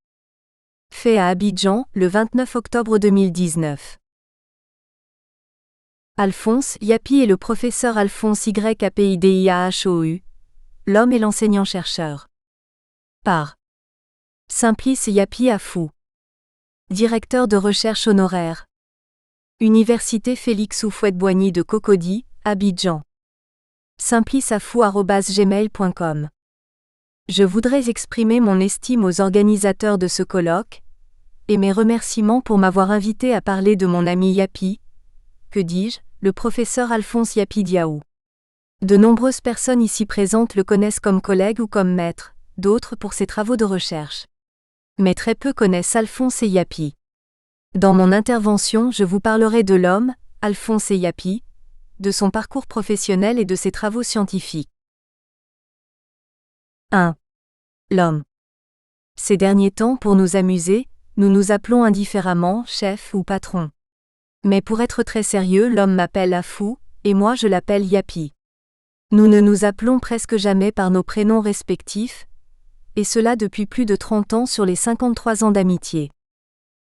Fait à Abidjan, le 29 octobre 2019. Alphonse Yapi et le professeur Alphonse YAPIDIAHOU, l'homme et l'enseignant-chercheur. Par Simplice Yapi Afou. Directeur de recherche honoraire. Université Félix Houphouët-Boigny de Cocody, Abidjan. simpliceafou@gmail.com. Je voudrais exprimer mon estime aux organisateurs de ce colloque, et mes remerciements pour m'avoir invité à parler de mon ami Yapi, que dis-je, le professeur Alphonse Yapi Diaou. De nombreuses personnes ici présentes le connaissent comme collègue ou comme maître, d'autres pour ses travaux de recherche. Mais très peu connaissent Alphonse Yapi. Dans mon intervention, je vous parlerai de l'homme, Alphonse Yapi, de son parcours professionnel et de ses travaux scientifiques. 1. L'homme. Ces derniers temps, pour nous amuser, nous nous appelons indifféremment chef ou patron. Mais pour être très sérieux, l'homme m'appelle Afou, et moi je l'appelle Yapi. Nous ne nous appelons presque jamais par nos prénoms respectifs, et cela depuis plus de 30 ans sur les 53 ans d'amitié.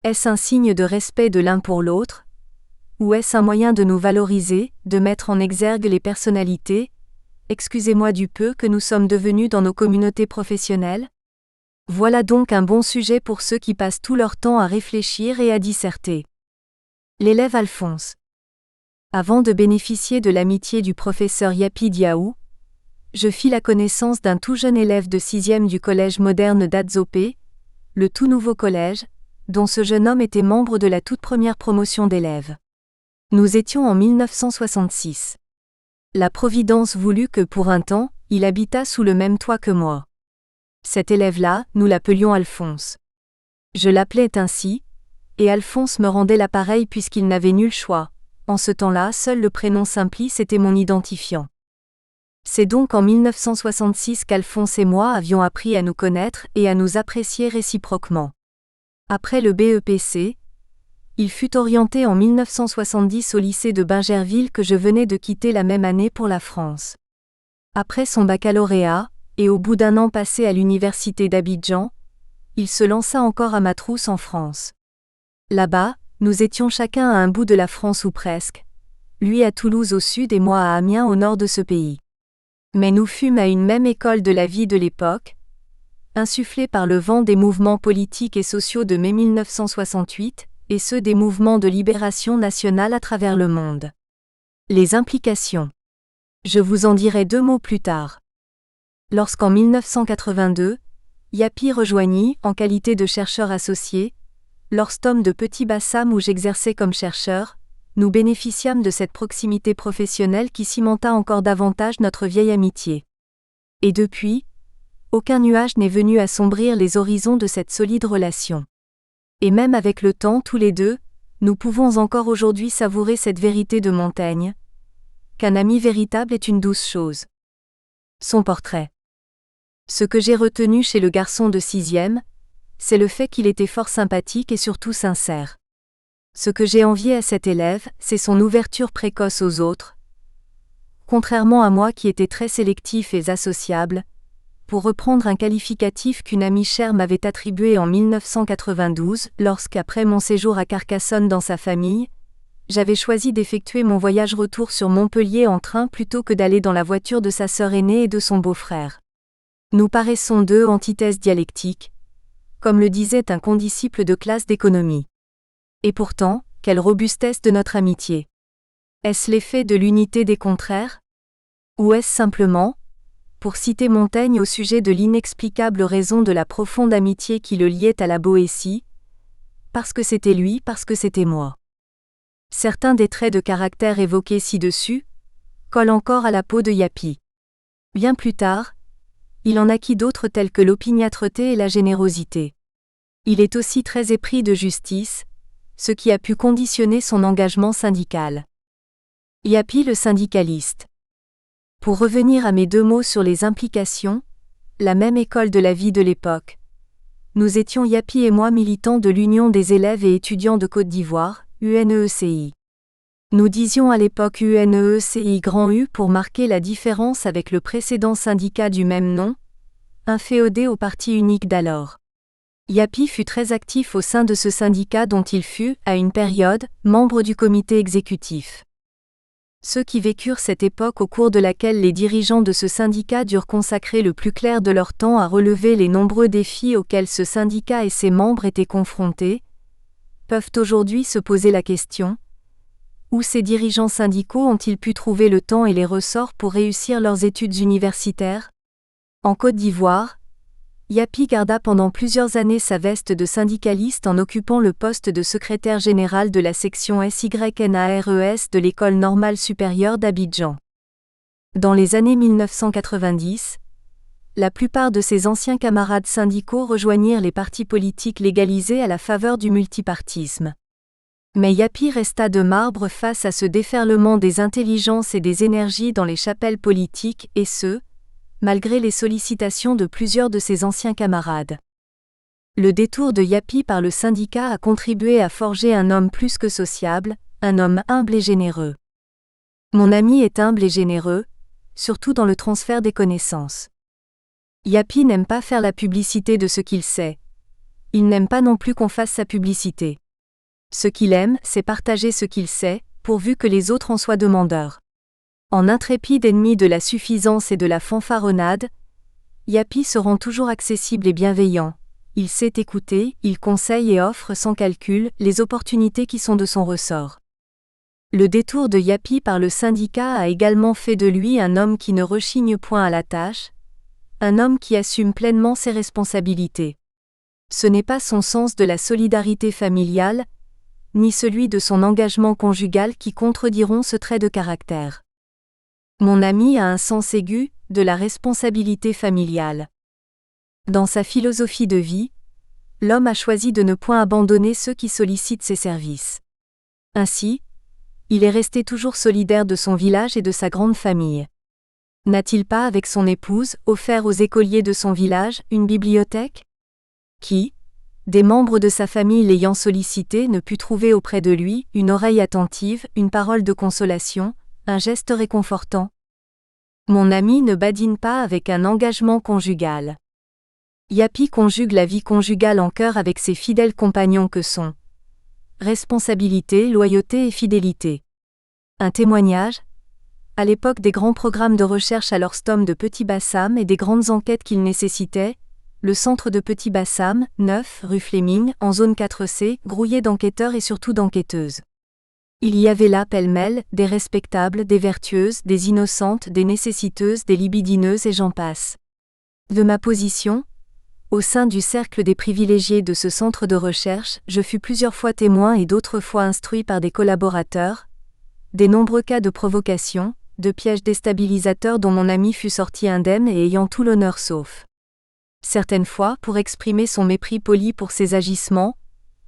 Est-ce un signe de respect de l'un pour l'autre ? Ou est-ce un moyen de nous valoriser, de mettre en exergue les personnalités, excusez-moi du peu que nous sommes devenus dans nos communautés professionnelles ? Voilà donc un bon sujet pour ceux qui passent tout leur temps à réfléchir et à disserter. L'élève Alphonse. Avant de bénéficier de l'amitié du professeur Yapi Diaou, je fis la connaissance d'un tout jeune élève de 6e du collège moderne d'Adzopé, le tout nouveau collège, dont ce jeune homme était membre de la toute première promotion d'élèves. Nous étions en 1966. La Providence voulut que pour un temps, il habitât sous le même toit que moi. Cet élève-là, nous l'appelions Alphonse. Je l'appelais ainsi, et Alphonse me rendait l'appareil puisqu'il n'avait nul choix. En ce temps-là, seul le prénom Simplice était mon identifiant. C'est donc en 1966 qu'Alphonse et moi avions appris à nous connaître et à nous apprécier réciproquement. Après le BEPC, il fut orienté en 1970 au lycée de Bingerville que je venais de quitter la même année pour la France. Après son baccalauréat, et au bout d'un an passé à l'université d'Abidjan, il se lança encore à Matrousse en France. Là-bas, nous étions chacun à un bout de la France ou presque, lui à Toulouse au sud et moi à Amiens au nord de ce pays. Mais nous fûmes à une même école de la vie de l'époque, insufflée par le vent des mouvements politiques et sociaux de mai 1968, et ceux des mouvements de libération nationale à travers le monde. Les implications. Je vous en dirai 2 mots plus tard. Lorsqu'en 1982, Yapi rejoignit, en qualité de chercheur associé, l'Orstom de Petit Bassam où j'exerçais comme chercheur, nous bénéficiâmes de cette proximité professionnelle qui cimenta encore davantage notre vieille amitié. Et depuis, aucun nuage n'est venu assombrir les horizons de cette solide relation. Et même avec le temps tous les deux, nous pouvons encore aujourd'hui savourer cette vérité de Montaigne, qu'un ami véritable est une douce chose. Son portrait. Ce que j'ai retenu chez le garçon de 6e, c'est le fait qu'il était fort sympathique et surtout sincère. Ce que j'ai envié à cet élève, c'est son ouverture précoce aux autres. Contrairement à moi qui étais très sélectif et associable, pour reprendre un qualificatif qu'une amie chère m'avait attribué en 1992, lorsqu'après mon séjour à Carcassonne dans sa famille, j'avais choisi d'effectuer mon voyage retour sur Montpellier en train plutôt que d'aller dans la voiture de sa sœur aînée et de son beau-frère. Nous paraissons 2 antithèses dialectiques, comme le disait un condisciple de classe d'économie. Et pourtant, quelle robustesse de notre amitié! Est-ce l'effet de l'unité des contraires? Ou est-ce simplement, pour citer Montaigne au sujet de l'inexplicable raison de la profonde amitié qui le liait à la Boétie, parce que c'était lui, parce que c'était moi. Certains des traits de caractère évoqués ci-dessus collent encore à la peau de Yapi. Bien plus tard, il en acquit d'autres tels que l'opiniâtreté et la générosité. Il est aussi très épris de justice, ce qui a pu conditionner son engagement syndical. Yapi le syndicaliste. Pour revenir à mes 2 mots sur les implications, la même école de la vie de l'époque. Nous étions Yapi et moi militants de l'Union des élèves et étudiants de Côte d'Ivoire, UNECI. Nous disions à l'époque UNECI grand U pour marquer la différence avec le précédent syndicat du même nom, inféodé au parti unique d'alors. Yapi fut très actif au sein de ce syndicat dont il fut, à une période, membre du comité exécutif. Ceux qui vécurent cette époque au cours de laquelle les dirigeants de ce syndicat durent consacrer le plus clair de leur temps à relever les nombreux défis auxquels ce syndicat et ses membres étaient confrontés, peuvent aujourd'hui se poser la question: où ces dirigeants syndicaux ont-ils pu trouver le temps et les ressorts pour réussir leurs études universitaires? En Côte d'Ivoire, Yapi garda pendant plusieurs années sa veste de syndicaliste en occupant le poste de secrétaire général de la section SYNARES de l'École normale supérieure d'Abidjan. Dans les années 1990, la plupart de ses anciens camarades syndicaux rejoignirent les partis politiques légalisés à la faveur du multipartisme. Mais Yapi resta de marbre face à ce déferlement des intelligences et des énergies dans les chapelles politiques et ce, malgré les sollicitations de plusieurs de ses anciens camarades. Le détour de Yapi par le syndicat a contribué à forger un homme plus que sociable, un homme humble et généreux. Mon ami est humble et généreux, surtout dans le transfert des connaissances. Yapi n'aime pas faire la publicité de ce qu'il sait. Il n'aime pas non plus qu'on fasse sa publicité. Ce qu'il aime, c'est partager ce qu'il sait, pourvu que les autres en soient demandeurs. En intrépide ennemi de la suffisance et de la fanfaronnade, Yapi se rend toujours accessible et bienveillant. Il sait écouter, il conseille et offre sans calcul les opportunités qui sont de son ressort. Le détour de Yapi par le syndicat a également fait de lui un homme qui ne rechigne point à la tâche, un homme qui assume pleinement ses responsabilités. Ce n'est pas son sens de la solidarité familiale, ni celui de son engagement conjugal qui contrediront ce trait de caractère. Mon ami a un sens aigu de la responsabilité familiale. Dans sa philosophie de vie, l'homme a choisi de ne point abandonner ceux qui sollicitent ses services. Ainsi, il est resté toujours solidaire de son village et de sa grande famille. N'a-t-il pas, avec son épouse, offert aux écoliers de son village une bibliothèque ? Qui, des membres de sa famille l'ayant sollicité, ne put trouver auprès de lui une oreille attentive, une parole de consolation, un geste réconfortant ? Mon ami ne badine pas avec un engagement conjugal. Yapi conjugue la vie conjugale en cœur avec ses fidèles compagnons que sont responsabilité, loyauté et fidélité. Un témoignage, à l'époque des grands programmes de recherche à l'Orstom de Petit-Bassam et des grandes enquêtes qu'il nécessitait, le centre de Petit-Bassam, 9 rue Fleming, en zone 4C, grouillé d'enquêteurs et surtout d'enquêteuses. Il y avait là pêle-mêle, des respectables, des vertueuses, des innocentes, des nécessiteuses, des libidineuses et j'en passe. De ma position, au sein du cercle des privilégiés de ce centre de recherche, je fus plusieurs fois témoin et d'autres fois instruit par des collaborateurs, des nombreux cas de provocation, de pièges déstabilisateurs dont mon ami fut sorti indemne et ayant tout l'honneur sauf. Certaines fois, pour exprimer son mépris poli pour ses agissements,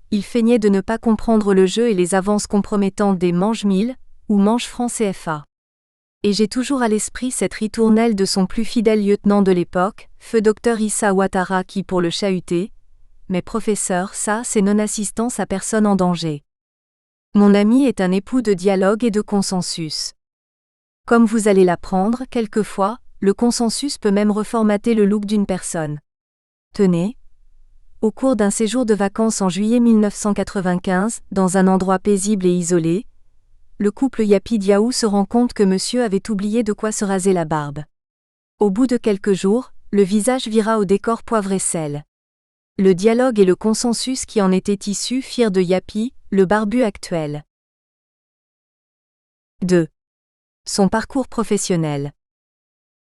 il feignait de ne pas comprendre le jeu et les avances compromettantes des mange-mille ou mange-francs CFA. Et j'ai toujours à l'esprit cette ritournelle de son plus fidèle lieutenant de l'époque, feu Dr Issa Ouattara qui pour le chahuter, mais professeur, ça c'est non-assistance à personne en danger. Mon ami est un époux de dialogue et de consensus. Comme vous allez l'apprendre, quelquefois, le consensus peut même reformater le look d'une personne. Tenez. Au cours d'un séjour de vacances en juillet 1995, dans un endroit paisible et isolé, le couple Yapi Diaou se rend compte que monsieur avait oublié de quoi se raser la barbe. Au bout de quelques jours, le visage vira au décor poivre et sel. Le dialogue et le consensus qui en étaient issus firent de Yapi, le barbu actuel. 2. Son parcours professionnel.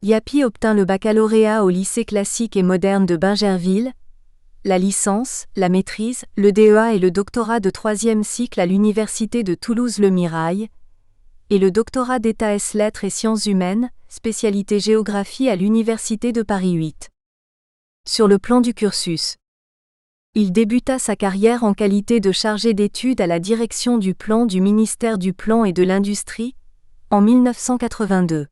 Yapi obtint le baccalauréat au lycée classique et moderne de Bingerville, la licence, la maîtrise, le DEA et le doctorat de 3e cycle à l'université de Toulouse-Le Mirail, et le doctorat d'État ès lettres et sciences humaines, spécialité géographie à l'université de Paris 8. Sur le plan du cursus, il débuta sa carrière en qualité de chargé d'études à la direction du plan du ministère du Plan et de l'Industrie, en 1982.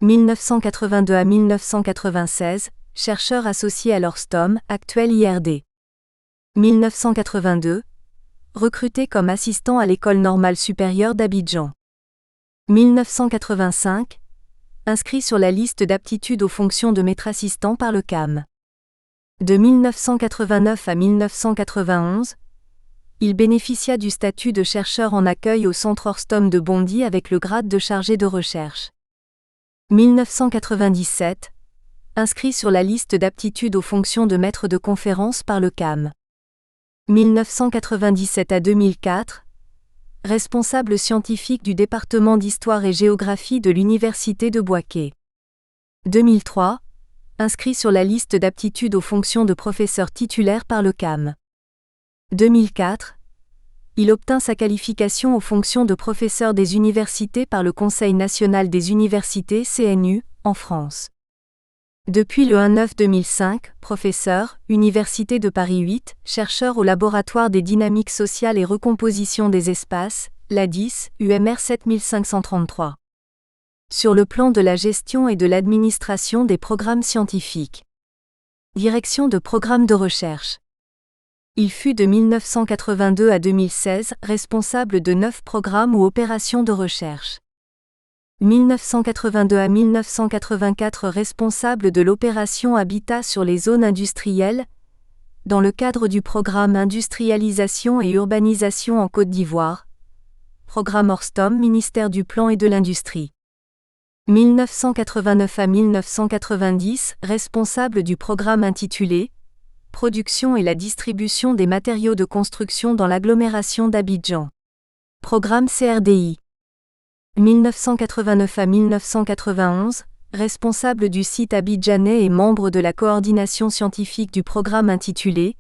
1982 à 1996, chercheur associé à l'Orstom, actuel IRD. 1982, recruté comme assistant à l'École normale supérieure d'Abidjan. 1985, inscrit sur la liste d'aptitude aux fonctions de maître assistant par le CAM. De 1989 à 1991, il bénéficia du statut de chercheur en accueil au centre Orstom de Bondy avec le grade de chargé de recherche. 1997, inscrit sur la liste d'aptitude aux fonctions de maître de conférence par le CAM. 1997 à 2004, responsable scientifique du département d'histoire et géographie de l'université de Bouaké. 2003, inscrit sur la liste d'aptitude aux fonctions de professeur titulaire par le CAM. 2004, il obtint sa qualification aux fonctions de professeur des universités par le Conseil national des universités CNU, en France. Depuis le 1-9-2005, professeur, Université de Paris 8, chercheur au laboratoire des dynamiques sociales et recomposition des espaces, LADIS, UMR 7533. Sur le plan de la gestion et de l'administration des programmes scientifiques. Direction de programmes de recherche. Il fut de 1982 à 2016 responsable de 9 programmes ou opérations de recherche. 1982 à 1984 responsable de l'opération Habitat sur les zones industrielles, dans le cadre du programme Industrialisation et Urbanisation en Côte d'Ivoire, programme Orstom, ministère du Plan et de l'Industrie. 1989 à 1990 responsable du programme intitulé Production et la distribution des matériaux de construction dans l'agglomération d'Abidjan. Programme CRDI. 1989 à 1991, responsable du site abidjanais et membre de la coordination scientifique du programme intitulé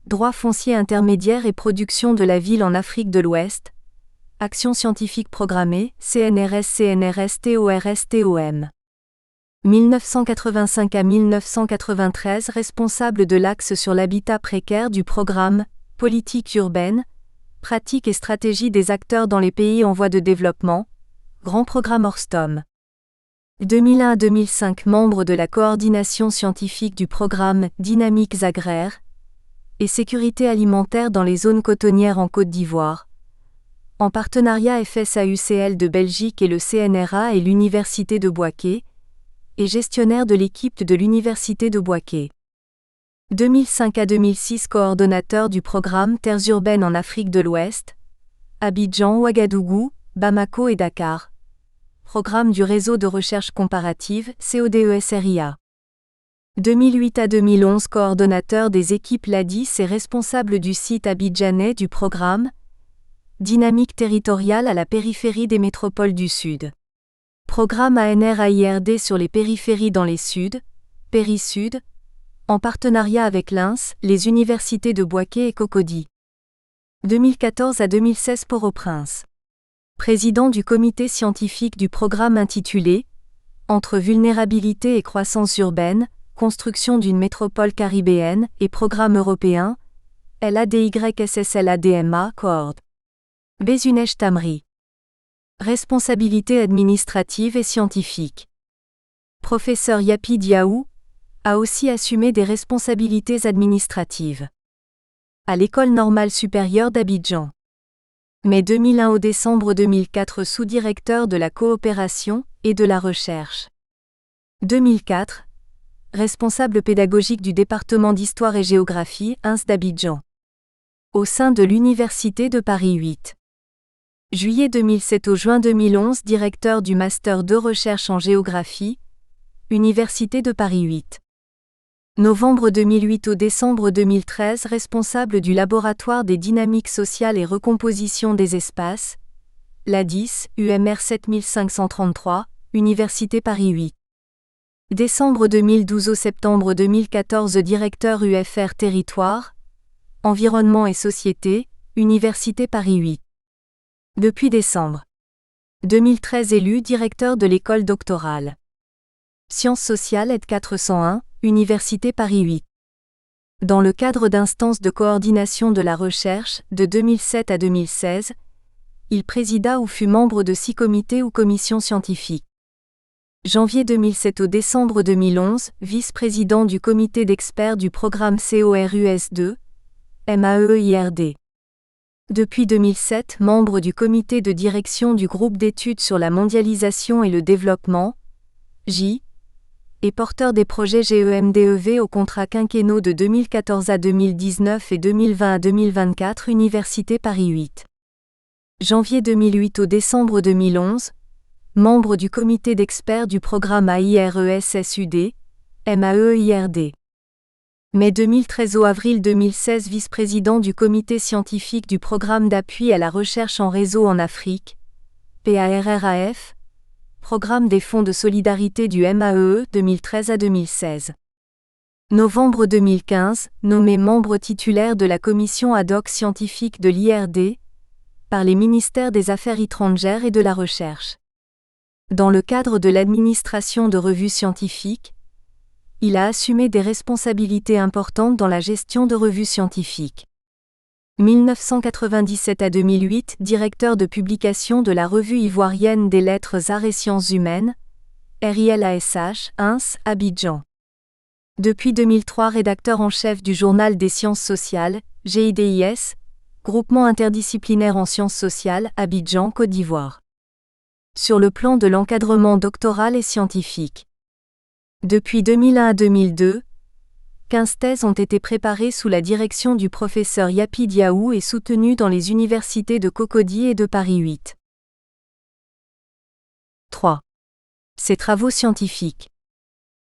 Droit foncier intermédiaire et production de la ville en Afrique de l'Ouest. Action scientifique programmée, CNRS-TORS-TOM. 1985 à 1993 responsable de l'axe sur l'habitat précaire du programme Politique urbaine, pratique et stratégie des acteurs dans les pays en voie de développement, Grand programme Orstom. 2001 à 2005 membre de la coordination scientifique du programme Dynamiques agraires et sécurité alimentaire dans les zones cotonnières en Côte d'Ivoire, en partenariat FSAUCL de Belgique et le CNRA et l'Université de Bouaké, et gestionnaire de l'équipe de l'Université de Bouaké. 2005 à 2006 coordonnateur du programme Terres urbaines en Afrique de l'Ouest, Abidjan, Ouagadougou, Bamako et Dakar. Programme du réseau de recherche comparative, CODESRIA. 2008 à 2011 coordonnateur des équipes LADIS et responsable du site abidjanais du programme Dynamique territoriale à la périphérie des métropoles du Sud. Programme ANR-AIRD sur les périphéries dans les Sud, Péri-Sud, en partenariat avec l'INS, les universités de Bouaké et Cocody. 2014 à 2016 Port-au-Prince. Président du comité scientifique du programme intitulé Entre vulnérabilité et croissance urbaine, construction d'une métropole caribéenne et programme européen, LADYSSLADMA, Coord. Bezunej Tamri. Responsabilité administrative et scientifique. Professeur Yapi Diaou a aussi assumé des responsabilités administratives à l'École normale supérieure d'Abidjan. Mai 2001 au décembre 2004 sous-directeur de la coopération et de la recherche. 2004, responsable pédagogique du département d'Histoire et Géographie, INS d'Abidjan. Au sein de l'Université de Paris 8. Juillet 2007 au juin 2011 directeur du Master de recherche en géographie, Université de Paris 8. Novembre 2008 au décembre 2013 responsable du laboratoire des dynamiques sociales et recomposition des espaces, LADIS, UMR 7533, Université Paris 8. Décembre 2012 au septembre 2014 directeur UFR Territoire, Environnement et Société, Université Paris 8. Depuis décembre 2013 élu directeur de l'école doctorale Sciences sociales ED 401, Université Paris 8. Dans le cadre d'instances de coordination de la recherche, de 2007 à 2016, il présida ou fut membre de 6 comités ou commissions scientifiques. Janvier 2007 au décembre 2011, vice-président du comité d'experts du programme CORUS2, MAEIRD. Depuis 2007, membre du comité de direction du groupe d'études sur la mondialisation et le développement, J, et porteur des projets GEMDEV au contrat quinquennaux de 2014 à 2019 et 2020 à 2024 Université Paris 8. Janvier 2008 au décembre 2011, membre du comité d'experts du programme AIRES-SUD, MAEIRD. Mai 2013 au avril 2016 vice-président du comité scientifique du programme d'appui à la recherche en réseau en Afrique, PARRAF, programme des fonds de solidarité du MAEE 2013 à 2016. Novembre 2015, nommé membre titulaire de la commission ad hoc scientifique de l'IRD, par les ministères des Affaires étrangères et de la Recherche. Dans le cadre de l'administration de revues scientifiques, il a assumé des responsabilités importantes dans la gestion de revues scientifiques. 1997 à 2008, directeur de publication de la Revue ivoirienne des lettres arts et sciences humaines, RILASH, INS, Abidjan. Depuis 2003, rédacteur en chef du Journal des sciences sociales, GIDIS, groupement interdisciplinaire en sciences sociales, Abidjan, Côte d'Ivoire. Sur le plan de l'encadrement doctoral et scientifique. Depuis 2001 à 2002, 15 thèses ont été préparées sous la direction du professeur Yapi Diaou et soutenues dans les universités de Cocody et de Paris 8. 3. Ses travaux scientifiques.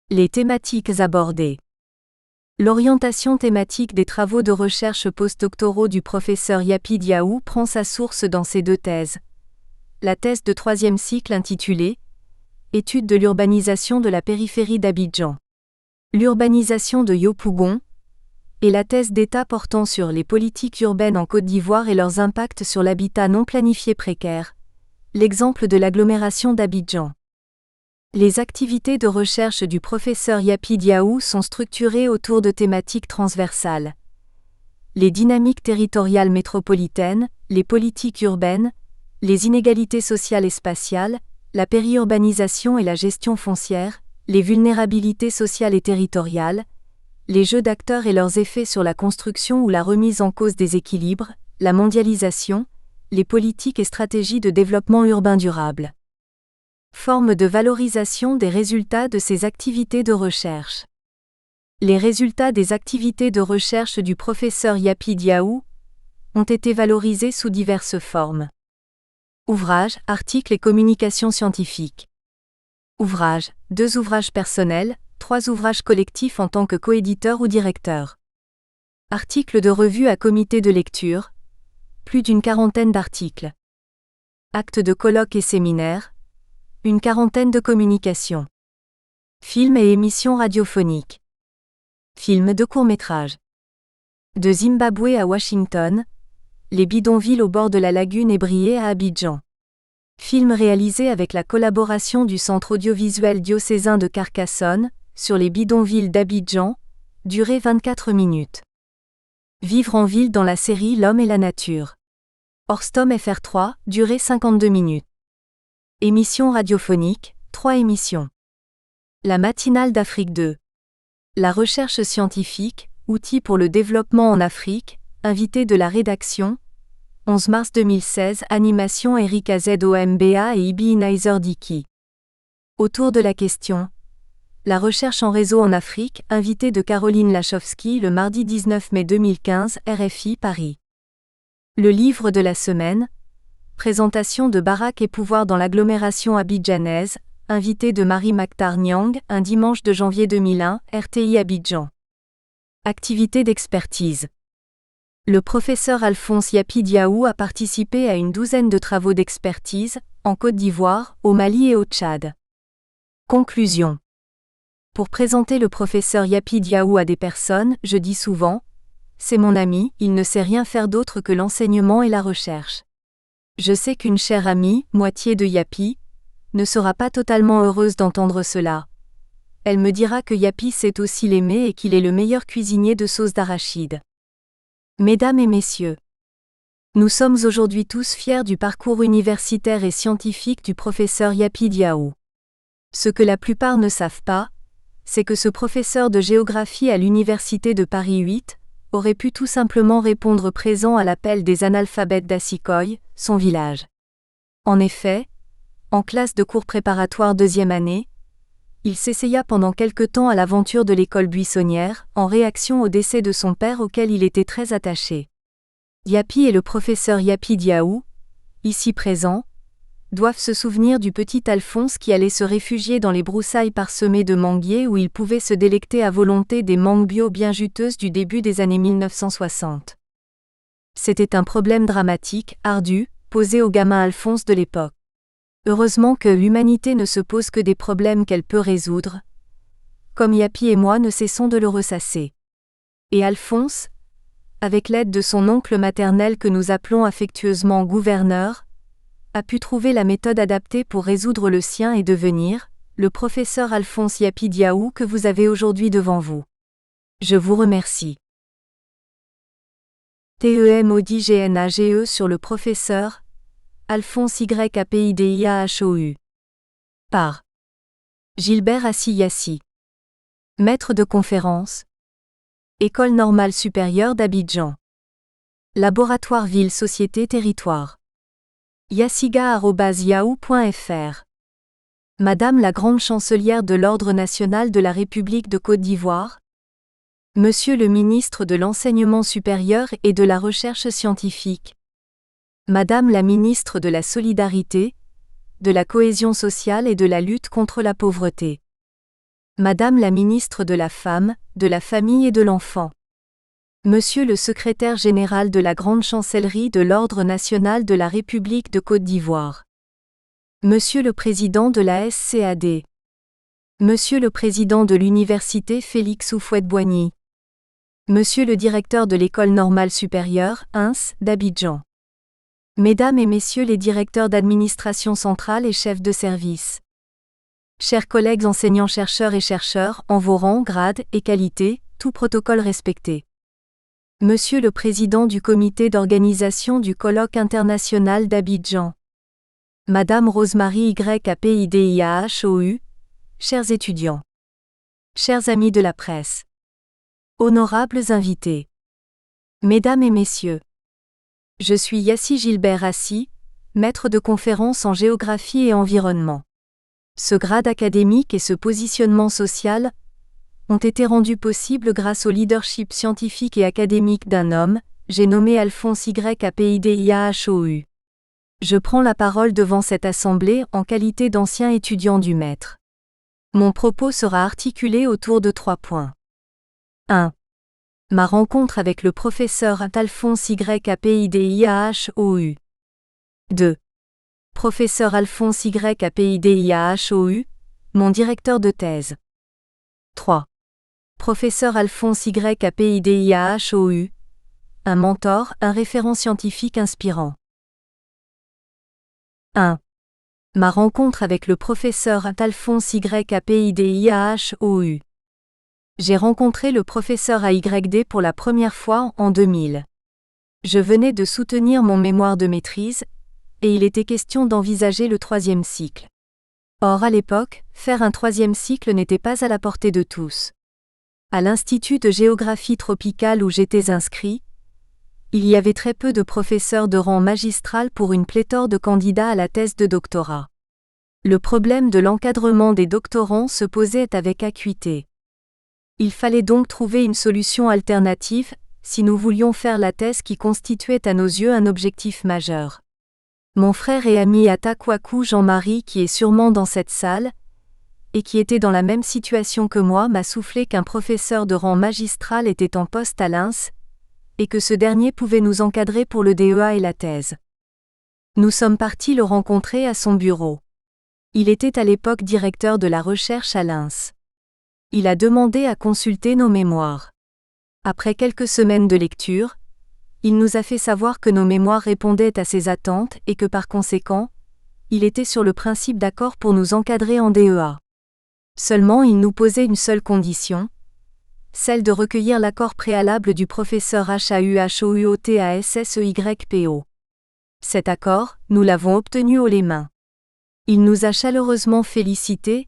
Les thématiques abordées. L'orientation thématique des travaux de recherche postdoctoraux du professeur Yapi Diaou prend sa source dans ces deux thèses. La thèse de troisième cycle intitulée « Étude de l'urbanisation de la périphérie d'Abidjan. L'urbanisation de Yopougon » et la thèse d'État portant sur les politiques urbaines en Côte d'Ivoire et leurs impacts sur l'habitat non planifié précaire, l'exemple de l'agglomération d'Abidjan. Les activités de recherche du professeur Yapi Diaou sont structurées autour de thématiques transversales. Les dynamiques territoriales métropolitaines, les politiques urbaines, les inégalités sociales et spatiales, la périurbanisation et la gestion foncière, les vulnérabilités sociales et territoriales, les jeux d'acteurs et leurs effets sur la construction ou la remise en cause des équilibres, la mondialisation, les politiques et stratégies de développement urbain durable. Forme de valorisation des résultats de ces activités de recherche. Les résultats des activités de recherche du professeur Yapi Diaou ont été valorisés sous diverses formes. Ouvrages, articles et communications scientifiques. Ouvrages, 2 ouvrages personnels, 3 ouvrages collectifs en tant que coéditeur ou directeur. Articles de revue à comité de lecture, plus d'une 40aine d'articles. Actes de colloques et séminaires, une 40aine de communications. Films et émissions radiophoniques. Films de court-métrage. De Zimbabwe à Washington, les bidonvilles au bord de la lagune Ébriée à Abidjan. Film réalisé avec la collaboration du Centre audiovisuel diocésain de Carcassonne, sur les bidonvilles d'Abidjan, durée 24 minutes. Vivre en ville dans la série L'homme et la nature. Orstom FR3, durée 52 minutes. Émissions radiophoniques, 3 émissions. La matinale d'Afrique 2. La recherche scientifique, outils pour le développement en Afrique, invité de la rédaction. 11 mars 2016, animation Eric Azomba et Ibi Naizer Diki. Autour de la question. La recherche en réseau en Afrique, invité de Caroline Lachowski le mardi 19 mai 2015, RFI Paris. Le livre de la semaine. Présentation de Baraque et pouvoir dans l'agglomération abidjanaise, invité de Marie Maktar Nyang, un dimanche de janvier 2001, RTI Abidjan. Activité d'expertise. Le professeur Alphonse Yapi Diaou a participé à une 12aine de travaux d'expertise, en Côte d'Ivoire, au Mali et au Tchad. Conclusion. Pour présenter le professeur Yapi Diaou à des personnes, je dis souvent « C'est mon ami, il ne sait rien faire d'autre que l'enseignement et la recherche. » Je sais qu'une chère amie, moitié de Yapi, ne sera pas totalement heureuse d'entendre cela. Elle me dira que Yapi sait aussi l'aimer et qu'il est le meilleur cuisinier de sauce d'arachide. Mesdames et messieurs, nous sommes aujourd'hui tous fiers du parcours universitaire et scientifique du professeur Yapi Diaou. Ce que la plupart ne savent pas, c'est que ce professeur de géographie à l'université de Paris 8 aurait pu tout simplement répondre présent à l'appel des analphabètes d'Assikoy, son village. En effet, en classe de cours préparatoire 2e année, il s'essaya pendant quelque temps à l'aventure de l'école buissonnière, en réaction au décès de son père auquel il était très attaché. Yapi et le professeur Yapi Diaou, ici présents, doivent se souvenir du petit Alphonse qui allait se réfugier dans les broussailles parsemées de manguiers où il pouvait se délecter à volonté des mangues bio bien juteuses du début des années 1960. C'était un problème dramatique, ardu, posé au gamin Alphonse de l'époque. Heureusement que l'humanité ne se pose que des problèmes qu'elle peut résoudre, comme Yapi et moi ne cessons de le ressasser. Et Alphonse, avec l'aide de son oncle maternel que nous appelons affectueusement gouverneur, a pu trouver la méthode adaptée pour résoudre le sien et devenir le professeur Alphonse Yapi Diaou que vous avez aujourd'hui devant vous. Je vous remercie. TEMODIGNAGE sur le professeur Alphonse YAPIDIAHOU. Par Gilbert Assiyassi. Maître de conférence. École normale supérieure d'Abidjan. Laboratoire Ville Société Territoire. yassiga@yahoo.fr. Madame la Grande Chancelière de l'Ordre national de la République de Côte d'Ivoire. Monsieur le Ministre de l'Enseignement supérieur et de la Recherche scientifique. Madame la Ministre de la Solidarité, de la Cohésion sociale et de la lutte contre la pauvreté. Madame la ministre de la Femme, de la Famille et de l'Enfant. Monsieur le secrétaire général de la Grande Chancellerie de l'Ordre national de la République de Côte d'Ivoire. Monsieur le président de la SCAD. Monsieur le président de l'Université Félix Houphouët-Boigny. Monsieur le directeur de l'École normale supérieure, INS, d'Abidjan. Mesdames et messieurs les directeurs d'administration centrale et chefs de service. Chers collègues enseignants-chercheurs et chercheurs, en vos rangs, grades et qualités, tout protocole respecté. Monsieur le président du comité d'organisation du colloque international d'Abidjan. Madame Rosemary YAPIDIAHOU, chers étudiants. Chers amis de la presse. Honorables invités. Mesdames et messieurs. Je suis Yassi Gilbert Assi, maître de conférences en géographie et environnement. Ce grade académique et ce positionnement social ont été rendus possibles grâce au leadership scientifique et académique d'un homme, j'ai nommé Alphonse YAPIDIAHOU. Je prends la parole devant cette assemblée en qualité d'ancien étudiant du maître. Mon propos sera articulé autour de 3 points. 1. Ma rencontre avec le professeur Alphonse YAPIDIAHOU. 2. Professeur Alphonse YAPIDIAHOU, mon directeur de thèse. 3. Professeur Alphonse YAPIDIAHOU, un mentor, un référent scientifique inspirant. 1. Ma rencontre avec le professeur Alphonse YAPIDIAHOU. J'ai rencontré le professeur AYD pour la première fois en 2000. Je venais de soutenir mon mémoire de maîtrise, et il était question d'envisager le 3e cycle. Or à l'époque, faire un 3e cycle n'était pas à la portée de tous. À l'Institut de géographie tropicale où j'étais inscrit, il y avait très peu de professeurs de rang magistral pour une pléthore de candidats à la thèse de doctorat. Le problème de l'encadrement des doctorants se posait avec acuité. Il fallait donc trouver une solution alternative, si nous voulions faire la thèse qui constituait à nos yeux un objectif majeur. Mon frère et ami Atakwaku Jean-Marie, qui est sûrement dans cette salle, et qui était dans la même situation que moi, m'a soufflé qu'un professeur de rang magistral était en poste à l'INS, et que ce dernier pouvait nous encadrer pour le DEA et la thèse. Nous sommes partis le rencontrer à son bureau. Il était à l'époque directeur de la recherche à l'INS. Il a demandé à consulter nos mémoires. Après quelques semaines de lecture, il nous a fait savoir que nos mémoires répondaient à ses attentes et que par conséquent, il était sur le principe d'accord pour nous encadrer en DEA. Seulement il nous posait une seule condition, celle de recueillir l'accord préalable du professeur HAUHOUOTASSEYPO. Cet accord, nous l'avons obtenu haut les mains. Il nous a chaleureusement félicités,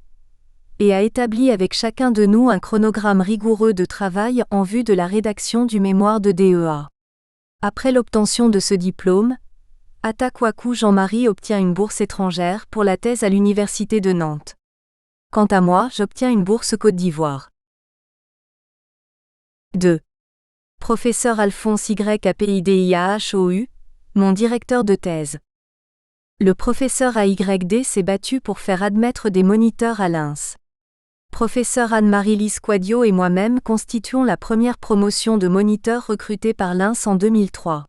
et a établi avec chacun de nous un chronogramme rigoureux de travail en vue de la rédaction du mémoire de DEA. Après l'obtention de ce diplôme, Atakwaku Jean-Marie obtient une bourse étrangère pour la thèse à l'Université de Nantes. Quant à moi, j'obtiens une bourse Côte d'Ivoire. 2. Professeur Alphonse YAPIDIAHOU, mon directeur de thèse. Le professeur AYD s'est battu pour faire admettre des moniteurs à l'INS. Professeur Anne-Marie Lisquadio et moi-même constituons la première promotion de moniteurs recrutés par l'INS en 2003.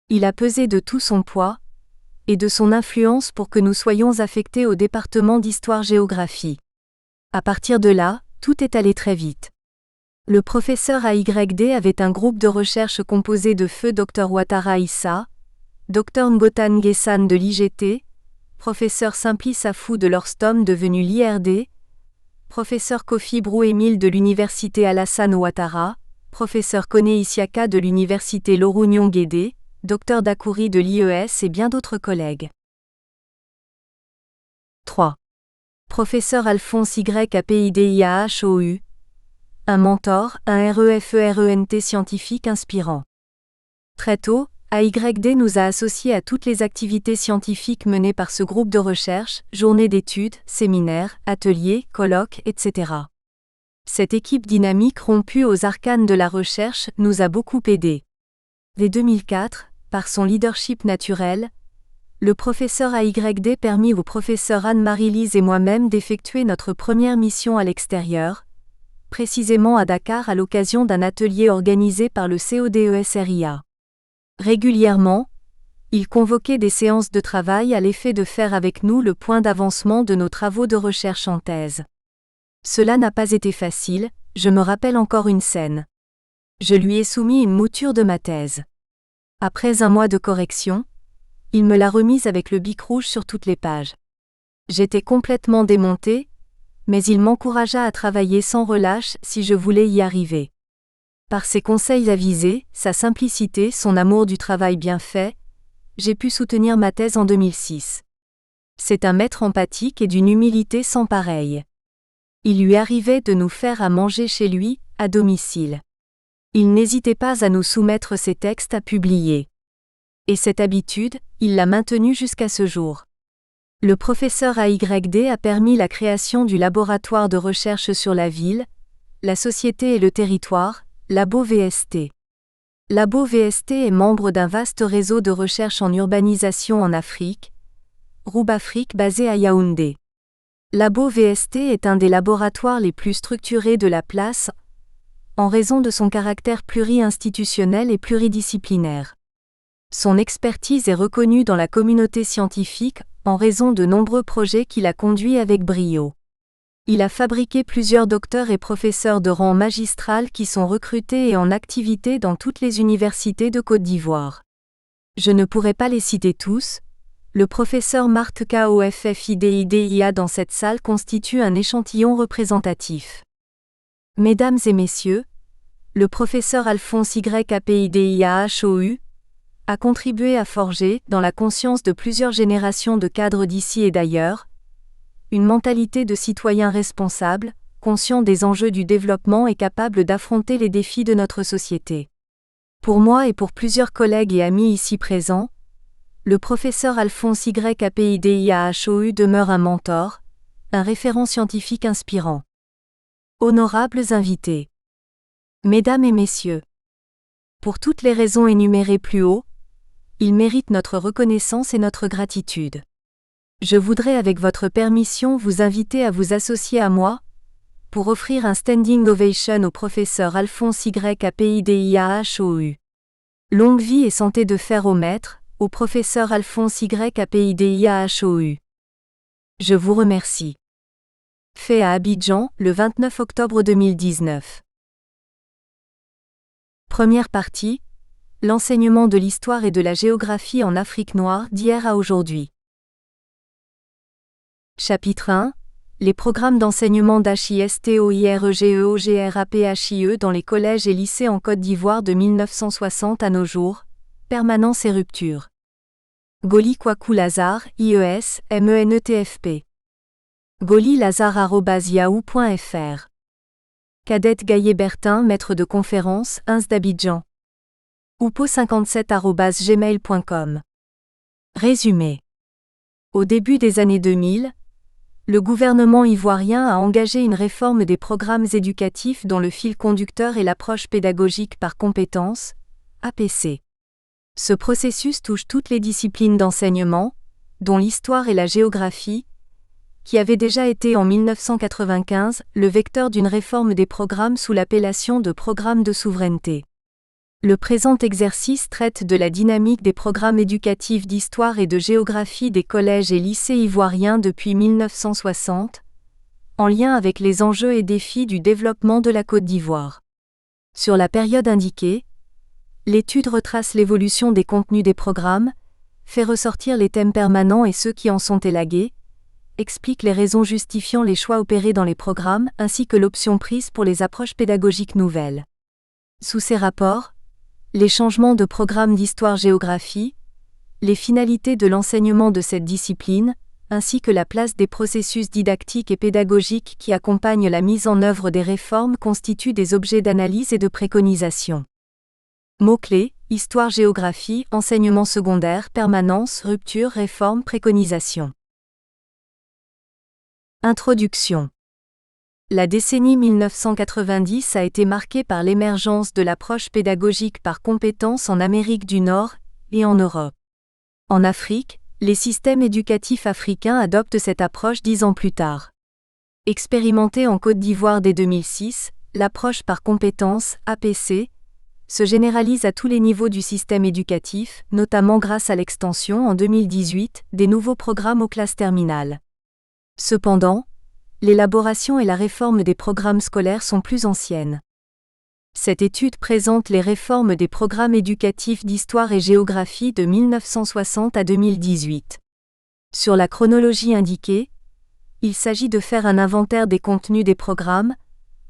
Il a pesé de tout son poids et de son influence pour que nous soyons affectés au département d'histoire-géographie. À partir de là, tout est allé très vite. Le professeur AYD avait un groupe de recherche composé de feu Dr Ouattara Issa, Dr Ngotan Nguessan de l'IGT, professeur Simpli Safou de l'Orstom devenu l'IRD, professeur Kofi Brou-Émile de l'Université Alassane Ouattara, professeur Koné Isiaka de l'Université Lorounion Guédé, Dr Dakouri de l'IES et bien d'autres collègues. 3. Professeur Alphonse YAPIDIAHOU, un mentor, un REFERENT scientifique inspirant. Très tôt, AYD nous a associés à toutes les activités scientifiques menées par ce groupe de recherche, journées d'études, séminaires, ateliers, colloques, etc. Cette équipe dynamique rompue aux arcanes de la recherche nous a beaucoup aidés. Dès 2004, par son leadership naturel, Le professeur AYD permit au professeur Anne-Marie-Lise et moi-même d'effectuer notre première mission à l'extérieur, précisément à Dakar à l'occasion d'un atelier organisé par le CODESRIA. Régulièrement, il convoquait des séances de travail à l'effet de faire avec nous le point d'avancement de nos travaux de recherche en thèse. Cela n'a pas été facile, je me rappelle encore une scène. Je lui ai soumis une mouture de ma thèse. Après un mois de correction, il me l'a remise avec le bic rouge sur toutes les pages. J'étais complètement démontée, mais il m'encouragea à travailler sans relâche si je voulais y arriver. Par ses conseils avisés, sa simplicité, son amour du travail bien fait, j'ai pu soutenir ma thèse en 2006. C'est un maître empathique et d'une humilité sans pareille. Il lui arrivait de nous faire à manger chez lui, à domicile. Il n'hésitait pas à nous soumettre ses textes à publier. Et cette habitude, il l'a maintenue jusqu'à ce jour. Le professeur AYD a permis la création du laboratoire de recherche sur la ville, la société et le territoire, Labo VST. Labo VST est membre d'un vaste réseau de recherche en urbanisation en Afrique, Roubafrique basé à Yaoundé. Labo VST est un des laboratoires les plus structurés de la place, en raison de son caractère pluri-institutionnel et pluridisciplinaire. Son expertise est reconnue dans la communauté scientifique en raison de nombreux projets qu'il a conduits avec brio. Il a fabriqué plusieurs docteurs et professeurs de rang magistral qui sont recrutés et en activité dans toutes les universités de Côte d'Ivoire. Je ne pourrais pas les citer tous. Le professeur Marthe KOFFIDIDIA dans cette salle constitue un échantillon représentatif. Mesdames et messieurs, le professeur Alphonse YAPIDIAHOU a contribué à forger, dans la conscience de plusieurs générations de cadres d'ici et d'ailleurs, une mentalité de citoyen responsable, conscient des enjeux du développement et capable d'affronter les défis de notre société. Pour moi et pour plusieurs collègues et amis ici présents, le professeur Alphonse YAPIDIAHOU demeure un mentor, un référent scientifique inspirant. Honorables invités. Mesdames et messieurs, pour toutes les raisons énumérées plus haut, il mérite notre reconnaissance et notre gratitude. Je voudrais avec votre permission vous inviter à vous associer à moi, pour offrir un standing ovation au professeur Alphonse YAPIDIAHOU. Longue vie et santé de fer au maître, au professeur Alphonse YAPIDIAHOU. Je vous remercie. Fait à Abidjan, le 29 octobre 2019. Première partie. L'enseignement de l'histoire et de la géographie en Afrique noire d'hier à aujourd'hui. Chapitre 1. Les programmes d'enseignement d'HISTOIREGEOGRAPHIE dans les collèges et lycées en Côte d'Ivoire de 1960 à nos jours. Permanence et rupture. Goli Kwaku Lazare, IES, MENETFP. golilazare@yahoo.fr. Cadette Gaillet-Bertin, maître de conférence, INS d'Abidjan. oupo57@gmail.com. Résumé. Au début des années 2000, le gouvernement ivoirien a engagé une réforme des programmes éducatifs dont le fil conducteur est l'approche pédagogique par compétences, APC. Ce processus touche toutes les disciplines d'enseignement, dont l'histoire et la géographie, qui avait déjà été en 1995 le vecteur d'une réforme des programmes sous l'appellation de programme de souveraineté. Le présent exercice traite de la dynamique des programmes éducatifs d'histoire et de géographie des collèges et lycées ivoiriens depuis 1960, en lien avec les enjeux et défis du développement de la Côte d'Ivoire. Sur la période indiquée, l'étude retrace l'évolution des contenus des programmes, fait ressortir les thèmes permanents et ceux qui en sont élagués, explique les raisons justifiant les choix opérés dans les programmes ainsi que l'option prise pour les approches pédagogiques nouvelles. Sous ces rapports, les changements de programme d'histoire-géographie, les finalités de l'enseignement de cette discipline, ainsi que la place des processus didactiques et pédagogiques qui accompagnent la mise en œuvre des réformes constituent des objets d'analyse et de préconisation. Mots-clés, histoire-géographie, enseignement secondaire, permanence, rupture, réforme, préconisation. Introduction. La décennie 1990 a été marquée par l'émergence de l'approche pédagogique par compétences en Amérique du Nord et en Europe. En Afrique, Les systèmes éducatifs africains adoptent cette approche 10 ans plus tard. Expérimentée en Côte d'Ivoire dès 2006, l'approche par compétences, APC, se généralise à tous les niveaux du système éducatif, notamment grâce à l'extension en 2018 des nouveaux programmes aux classes terminales. Cependant, l'élaboration et la réforme des programmes scolaires sont plus anciennes. Cette étude présente les réformes des programmes éducatifs d'histoire et géographie de 1960 à 2018. Sur la chronologie indiquée, il s'agit de faire un inventaire des contenus des programmes,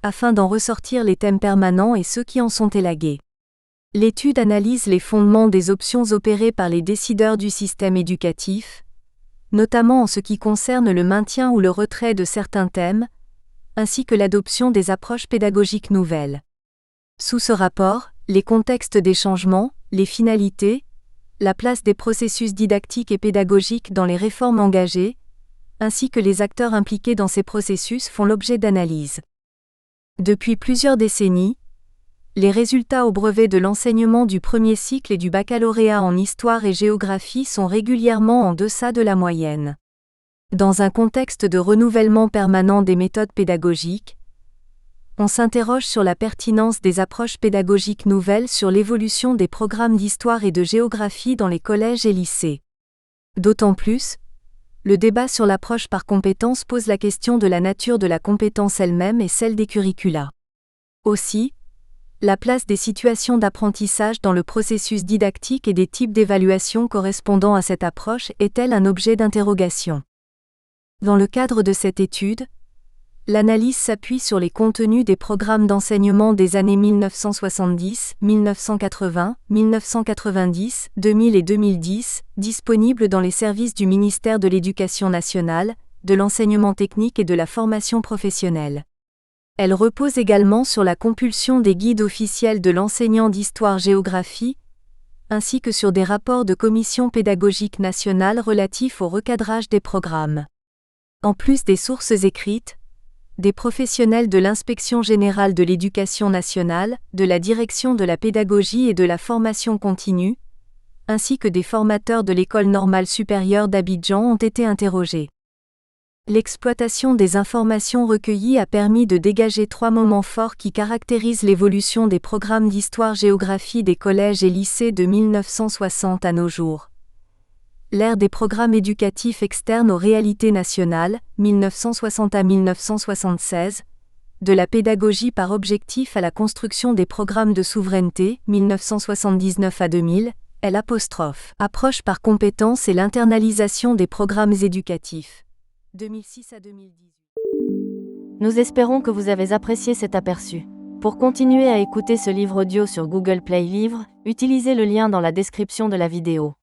afin d'en ressortir les thèmes permanents et ceux qui en sont élagués. L'étude analyse les fondements des options opérées par les décideurs du système éducatif, notamment en ce qui concerne le maintien ou le retrait de certains thèmes, ainsi que l'adoption des approches pédagogiques nouvelles. Sous ce rapport, les contextes des changements, les finalités, la place des processus didactiques et pédagogiques dans les réformes engagées, ainsi que les acteurs impliqués dans ces processus font l'objet d'analyse. Depuis plusieurs décennies, les résultats au brevet de l'enseignement du premier cycle et du baccalauréat en histoire et géographie sont régulièrement en deçà de la moyenne. Dans un contexte de renouvellement permanent des méthodes pédagogiques, on s'interroge sur la pertinence des approches pédagogiques nouvelles sur l'évolution des programmes d'histoire et de géographie dans les collèges et lycées. D'autant plus, le débat sur l'approche par compétences pose la question de la nature de la compétence elle-même et celle des curricula. Aussi, la place des situations d'apprentissage dans le processus didactique et des types d'évaluation correspondant à cette approche est-elle un objet d'interrogation? Dans le cadre de cette étude, l'analyse s'appuie sur les contenus des programmes d'enseignement des années 1970, 1980, 1990, 2000 et 2010, disponibles dans les services du ministère de l'Éducation nationale, de l'enseignement technique et de la formation professionnelle. Elle repose également sur la compulsion des guides officiels de l'enseignant d'histoire-géographie, ainsi que sur des rapports de commission pédagogique nationale relatifs au recadrage des programmes. En plus des sources écrites, des professionnels de l'Inspection générale de l'éducation nationale, de la direction de la pédagogie et de la formation continue, ainsi que des formateurs de l'École normale supérieure d'Abidjan ont été interrogés. L'exploitation des informations recueillies a permis de dégager 3 moments forts qui caractérisent l'évolution des programmes d'histoire-géographie des collèges et lycées de 1960 à nos jours. L'ère des programmes éducatifs externes aux réalités nationales, 1960 à 1976, de la pédagogie par objectif à la construction des programmes de souveraineté, 1979 à 2000, approche par compétences et l'internalisation des programmes éducatifs. 2006 à 2018. Nous espérons que vous avez apprécié cet aperçu. Pour continuer à écouter ce livre audio sur Google Play Livres, utilisez le lien dans la description de la vidéo.